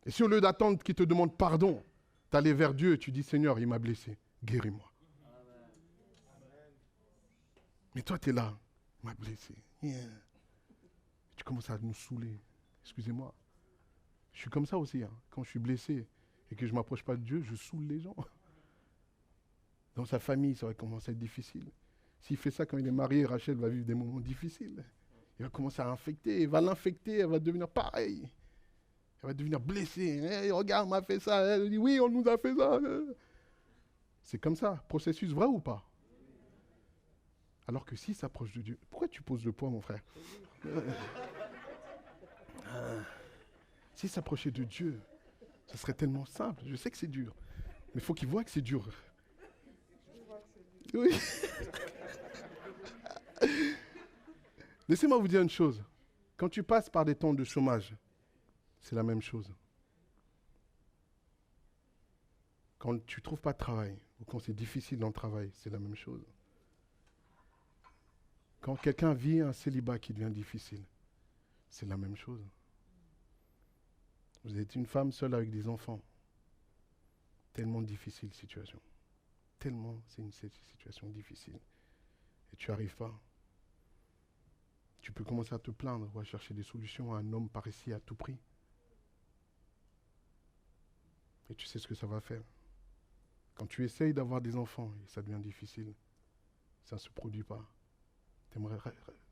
Et si au lieu d'attendre qu'il te demande pardon, tu allais vers Dieu et tu dis Seigneur, il m'a blessé, guéris-moi. Mais toi, tu es là, m'a blessé. Yeah. Tu commences à nous saouler. Excusez-moi. Je suis comme ça aussi. Hein. Quand je suis blessé et que je ne m'approche pas de Dieu, je saoule les gens. Dans sa famille, ça va commencer à être difficile. S'il fait ça quand il est marié, Rachel va vivre des moments difficiles. Il va commencer à infecter, il va l'infecter, elle va devenir pareil. Elle va devenir blessée. Hey, regarde, on m'a fait ça. Elle dit, oui, on nous a fait ça. C'est comme ça. Processus vrai ou pas? Alors que s'il s'approche de Dieu, pourquoi tu poses le poids, mon frère? S'il s'approchait de Dieu, ce serait tellement simple. Je sais que c'est dur, mais il faut qu'il voit que c'est dur. Oui. Laissez-moi vous dire une chose. Quand tu passes par des temps de chômage, c'est la même chose. Quand tu ne trouves pas de travail, ou quand c'est difficile dans le travail, c'est la même chose. Quand quelqu'un vit un célibat qui devient difficile, c'est la même chose. Vous êtes une femme seule avec des enfants. Tellement difficile situation. Tellement c'est une situation difficile. Et tu n'y arrives pas. Tu peux commencer à te plaindre ou à chercher des solutions à un homme par ici à tout prix. Et tu sais ce que ça va faire. Quand tu essayes d'avoir des enfants et ça devient difficile, ça ne se produit pas.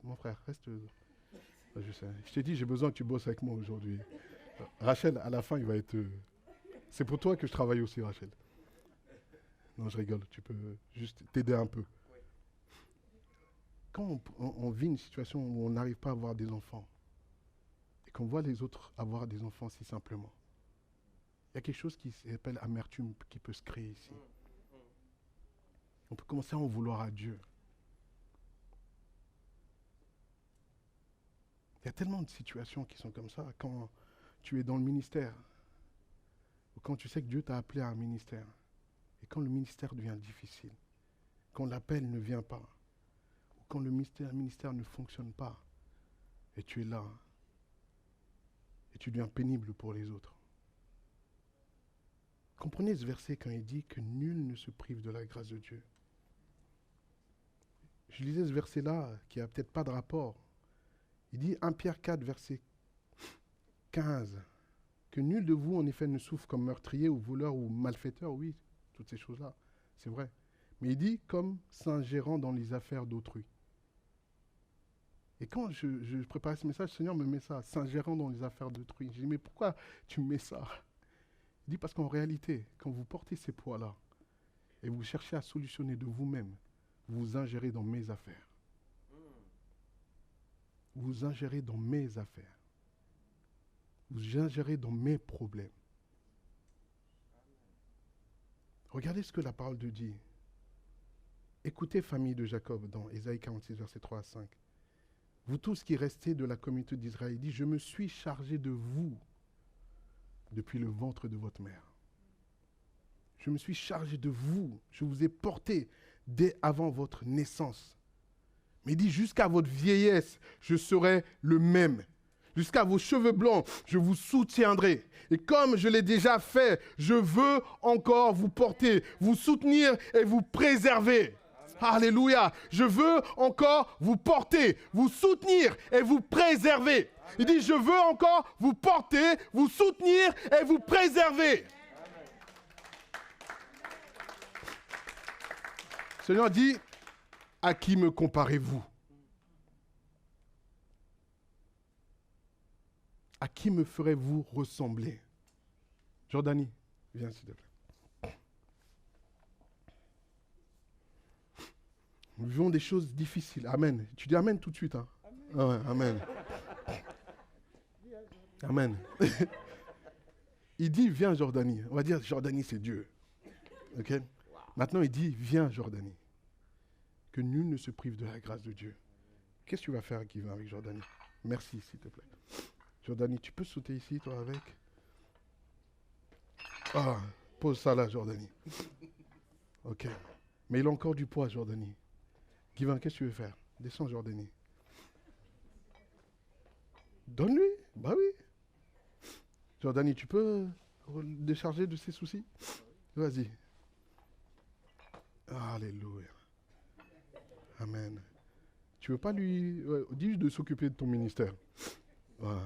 Mon frère, reste. Je sais. Je t'ai dit, j'ai besoin que tu bosses avec moi aujourd'hui. Rachel, à la fin, il va être... C'est pour toi que je travaille aussi, Rachel. Non, je rigole. Tu peux juste t'aider un peu. Quand on vit une situation où on n'arrive pas à avoir des enfants et qu'on voit les autres avoir des enfants si simplement, il y a quelque chose qui s'appelle amertume qui peut se créer ici. On peut commencer à en vouloir à Dieu. Il y a tellement de situations qui sont comme ça quand tu es dans le ministère ou quand tu sais que Dieu t'a appelé à un ministère et quand le ministère devient difficile, quand l'appel ne vient pas ou quand le ministère ne fonctionne pas et tu es là et tu deviens pénible pour les autres. Comprenez ce verset quand il dit que nul ne se prive de la grâce de Dieu. Je lisais ce verset-là qui n'a peut-être pas de rapport. Il dit 1 Pierre 4, verset 15, que nul de vous, en effet, ne souffre comme meurtrier ou voleur ou malfaiteur, oui, toutes ces choses-là, c'est vrai. Mais il dit comme s'ingérant dans les affaires d'autrui. Et quand je préparais ce message, le Seigneur me met ça, s'ingérant dans les affaires d'autrui. Je dis, mais pourquoi tu me mets ça? Il dit, parce qu'en réalité, quand vous portez ces poids-là, et vous cherchez à solutionner de vous-même, vous vous ingérez dans mes affaires. Vous ingérez dans mes affaires. Vous ingérez dans mes problèmes. Regardez ce que la parole de Dieu dit. Écoutez, famille de Jacob, dans Ésaïe 46, versets 3 à 5. Vous tous qui restez de la communauté d'Israël, il dit, je me suis chargé de vous depuis le ventre de votre mère. Je me suis chargé de vous. Je vous ai porté dès avant votre naissance. Mais il dit, jusqu'à votre vieillesse, je serai le même. Jusqu'à vos cheveux blancs, je vous soutiendrai. Et comme je l'ai déjà fait, je veux encore vous porter, vous soutenir et vous préserver. Alléluia. Je veux encore vous porter, vous soutenir et vous préserver. Il dit, je veux encore vous porter, vous soutenir et vous préserver. Le Seigneur dit, à qui me comparez-vous? À qui me ferez-vous ressembler? Jordanie, viens s'il te plaît. Nous vivons des choses difficiles. Amen. Tu dis amen tout de suite. Hein? Ah ouais, amen. Amen. Il dit, viens Jordanie. On va dire, Jordanie, c'est Dieu. Ok? Maintenant, il dit, viens Jordanie. Que nul ne se prive de la grâce de Dieu. Qu'est-ce que tu vas faire qui va avec Jordanie? Merci, s'il te plaît. Jordanie, tu peux sauter ici, toi, avec? Ah, pose ça là, Jordanie. Ok. Mais il a encore du poids, Jordanie. Guivin, qu'est-ce que tu veux faire? Descends, Jordanie. Donne-lui. Bah oui. Jordanie, tu peux décharger de ses soucis? Vas-y. Alléluia. Amen. Tu veux pas lui... dis de s'occuper de ton ministère. Voilà.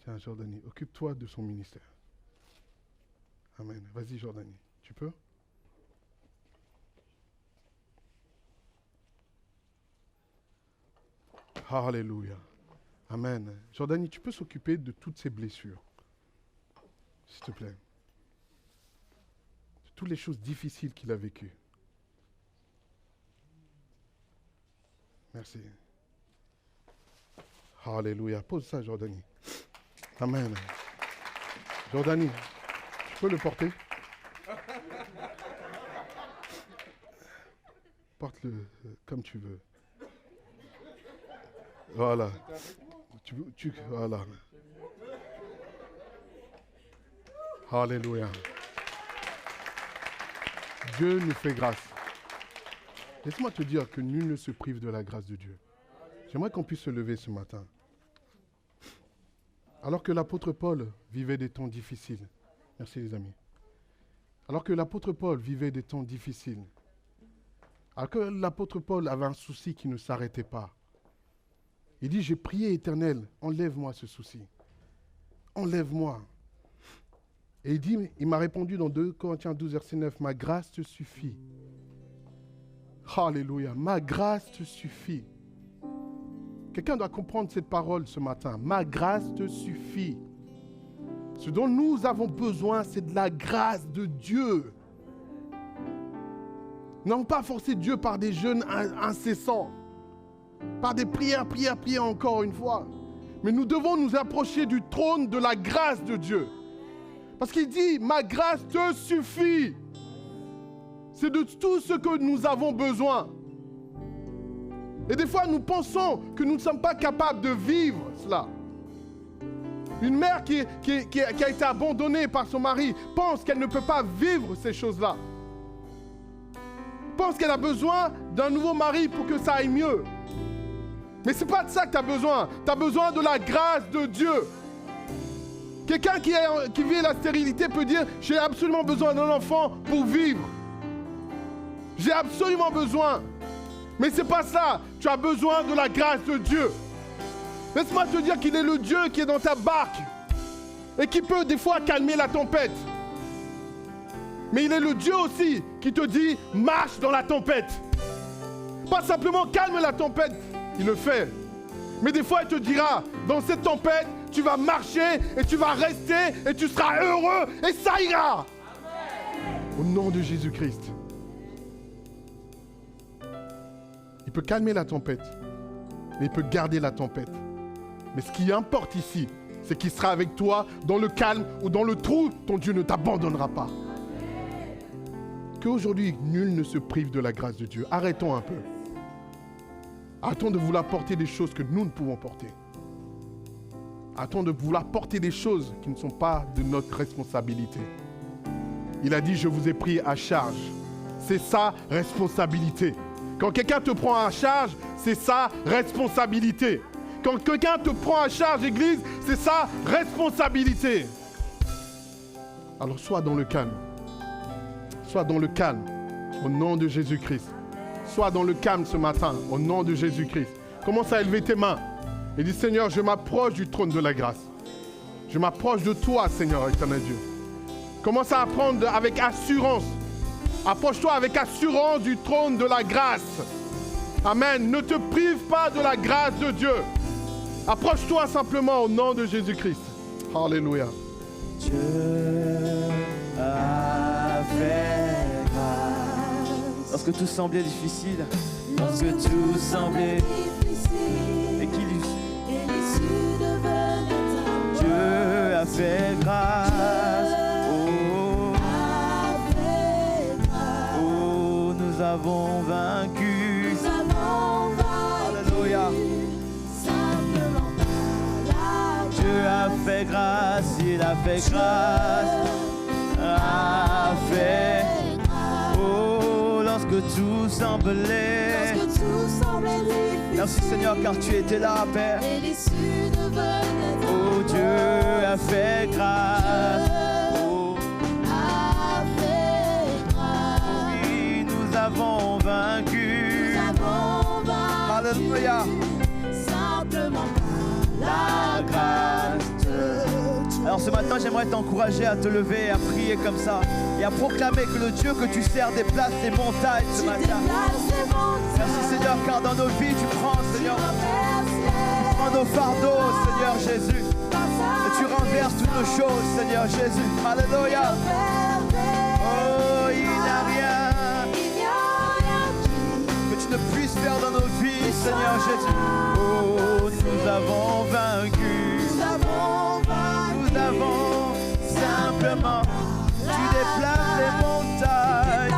Tiens, Jordanie, occupe-toi de son ministère. Amen. Vas-y, Jordanie. Tu peux? Alléluia. Amen. Jordanie, tu peux s'occuper de toutes ces blessures. S'il te plaît. De toutes les choses difficiles qu'il a vécues. Merci. Alléluia. Pose ça, Jordanie. Amen. Jordanie, tu peux le porter? Porte-le comme tu veux. Voilà. Voilà. Alléluia. Dieu nous fait grâce. Laisse-moi te dire que nul ne se prive de la grâce de Dieu. J'aimerais qu'on puisse se lever ce matin. Alors que l'apôtre Paul vivait des temps difficiles. Merci les amis. Alors que l'apôtre Paul vivait des temps difficiles. Alors que l'apôtre Paul avait un souci qui ne s'arrêtait pas. Il dit, j'ai prié Éternel, enlève-moi ce souci. Enlève-moi. Et il dit, il m'a répondu dans 2 Corinthiens 12, verset 9, ma grâce te suffit. Alléluia, ma grâce te suffit. Quelqu'un doit comprendre cette parole ce matin. Ma grâce te suffit. Ce dont nous avons besoin, c'est de la grâce de Dieu. Nous n'avons pas forcé Dieu par des jeûnes incessants, par des prières encore une fois. Mais nous devons nous approcher du trône de la grâce de Dieu. Parce qu'il dit, ma grâce te suffit. C'est de tout ce que nous avons besoin. Et des fois, nous pensons que nous ne sommes pas capables de vivre cela. Une mère qui a été abandonnée par son mari pense qu'elle ne peut pas vivre ces choses-là. Pense qu'elle a besoin d'un nouveau mari pour que ça aille mieux. Mais ce n'est pas de ça que tu as besoin. Tu as besoin de la grâce de Dieu. Quelqu'un qui vit la stérilité peut dire, j'ai absolument besoin d'un enfant pour vivre. J'ai absolument besoin. Mais ce n'est pas ça. Tu as besoin de la grâce de Dieu. Laisse-moi te dire qu'il est le Dieu qui est dans ta barque et qui peut des fois calmer la tempête. Mais il est le Dieu aussi qui te dit, marche dans la tempête. Pas simplement calme la tempête, il le fait. Mais des fois il te dira, dans cette tempête, tu vas marcher et tu vas rester et tu seras heureux et ça ira. Amen. Au nom de Jésus-Christ. Il peut calmer la tempête, mais il peut garder la tempête. Mais ce qui importe ici, c'est qu'il sera avec toi dans le calme ou dans le trou, ton Dieu ne t'abandonnera pas. Qu'aujourd'hui, nul ne se prive de la grâce de Dieu. Arrêtons un peu. Arrêtons de vouloir porter des choses que nous ne pouvons porter. Arrêtons de vouloir porter des choses qui ne sont pas de notre responsabilité. Il a dit, je vous ai pris à charge. C'est sa responsabilité. Quand quelqu'un te prend à charge, c'est sa responsabilité. Quand quelqu'un te prend à charge, Église, c'est sa responsabilité. Alors sois dans le calme. Sois dans le calme, au nom de Jésus-Christ. Sois dans le calme ce matin, au nom de Jésus-Christ. Commence à élever tes mains et dis, Seigneur, je m'approche du trône de la grâce. Je m'approche de toi, Seigneur, éternel Dieu. Commence à apprendre avec assurance. Approche-toi avec assurance du trône de la grâce. Amen. Ne te prive pas de la grâce de Dieu. Approche-toi simplement au nom de Jésus-Christ. Alléluia. Dieu a fait grâce. Lorsque tout semblait difficile, lorsque tout semblait difficile, et qu'il l'issue devenait Dieu a fait grâce. Oh, nous avons vaincu. Nous avons vaincu. Alléluia. Simplement par la grâce. Dieu a fait grâce, il a fait grâce. A fait grâce. Oh, lorsque tout semblait. Lorsque tout semblait difficile. Merci Seigneur car tu étais là, Père. Et l'issue devenait Oh, Dieu a fait grâce. Oh, a fait grâce. oui, nous avons vaincu. Nous avons vaincu. ce matin, j'aimerais t'encourager à te lever et à prier comme ça et à proclamer que le Dieu que tu sers déplace les montagnes ce matin. Merci Seigneur, car dans nos vies, tu prends, Seigneur, tu prends nos fardeaux, Seigneur Jésus. Et tu renverses toutes nos choses, Seigneur Jésus. Alléluia. Oh, il n'y a rien que tu ne puisses faire dans nos vies, Seigneur Jésus. Oh, nous avons vaincu. Nous avons simplement. Tu déplaces les montagnes.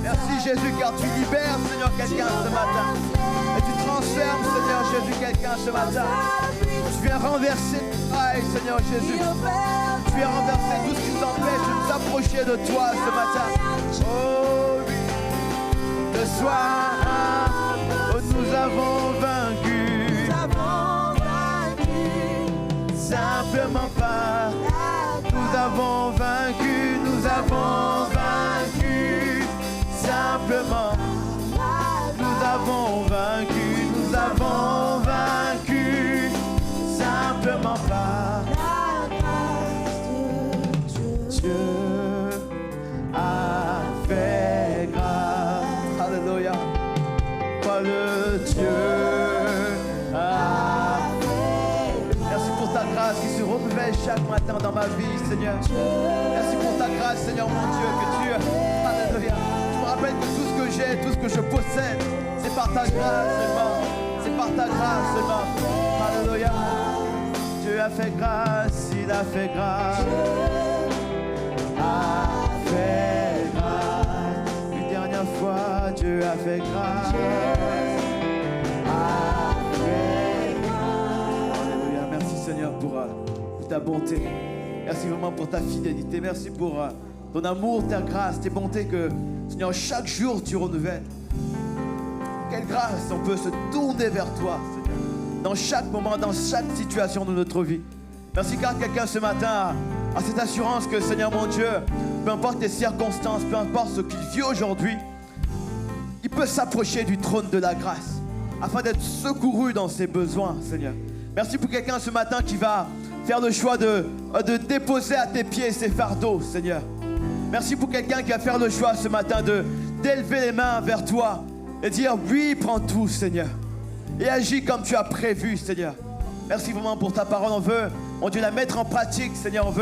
Merci Jésus, car tu libères, Seigneur, quelqu'un ce matin. Et tu transformes, Seigneur Jésus, quelqu'un ce matin. Tu viens renverser, Seigneur Jésus. Tu viens renverser tout ce qui nous empêche de nous approcher de toi ce matin. Oh oui, le soir, oh, nous avons vaincu. Simplement pas. Nous avons vaincu, nous avons vaincu. Simplement, nous avons vaincu, nous avons vaincu. Simplement pas. Dieu a fait grâce. Alléluia. Pas le Dieu a fait grâce. Merci pour ta grâce qui se renouvelle chaque matin dans ma vie, Seigneur. Merci pour ta grâce, Seigneur mon Dieu, que tu alléluia. Je me rappelle que tout ce que j'ai, tout ce que je possède, c'est par ta grâce seulement. C'est par ta grâce seulement. Alléluia. Dieu a fait grâce, il a fait grâce. A fait grâce. Une dernière fois, Dieu a fait grâce. A fait grâce. Alléluia. Merci Seigneur pour ta bonté. Merci vraiment pour ta fidélité. Merci pour ton amour, ta grâce, tes bontés que, Seigneur, chaque jour tu renouvelles. Quelle grâce, on peut se tourner vers toi, Seigneur, dans chaque moment, dans chaque situation de notre vie. Merci car quelqu'un ce matin a cette assurance que, Seigneur mon Dieu, peu importe les circonstances, peu importe ce qu'il vit aujourd'hui, il peut s'approcher du trône de la grâce afin d'être secouru dans ses besoins, Seigneur. Merci pour quelqu'un ce matin qui va faire le choix de déposer à tes pieds ses fardeaux, Seigneur. Merci pour quelqu'un qui va faire le choix ce matin d'élever les mains vers toi et dire oui, prends tout, Seigneur. Et agis comme tu as prévu, Seigneur. Merci vraiment pour ta parole. On veut, mon Dieu, la mettre en pratique, Seigneur.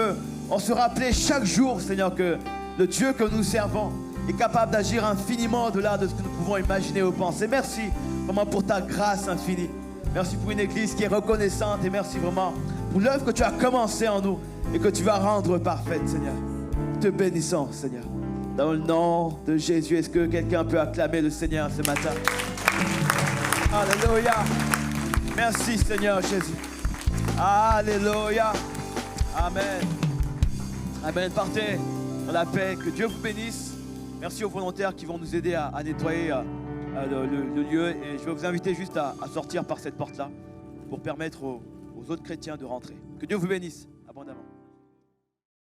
On se rappeler chaque jour, Seigneur, que le Dieu que nous servons est capable d'agir infiniment au-delà de ce que nous pouvons imaginer ou penser. Merci vraiment pour ta grâce infinie. Merci pour une église qui est reconnaissante et merci vraiment pour l'œuvre que tu as commencée en nous et que tu vas rendre parfaite, Seigneur. Te bénissons, Seigneur. Dans le nom de Jésus, est-ce que quelqu'un peut acclamer le Seigneur ce matin? Alléluia. Merci, Seigneur Jésus. Alléluia. Amen. Amen. Partez dans la paix. Que Dieu vous bénisse. Merci aux volontaires qui vont nous aider à nettoyer le lieu. Et je vais vous inviter juste à sortir par cette porte-là pour permettre aux autres chrétiens de rentrer. Que Dieu vous bénisse.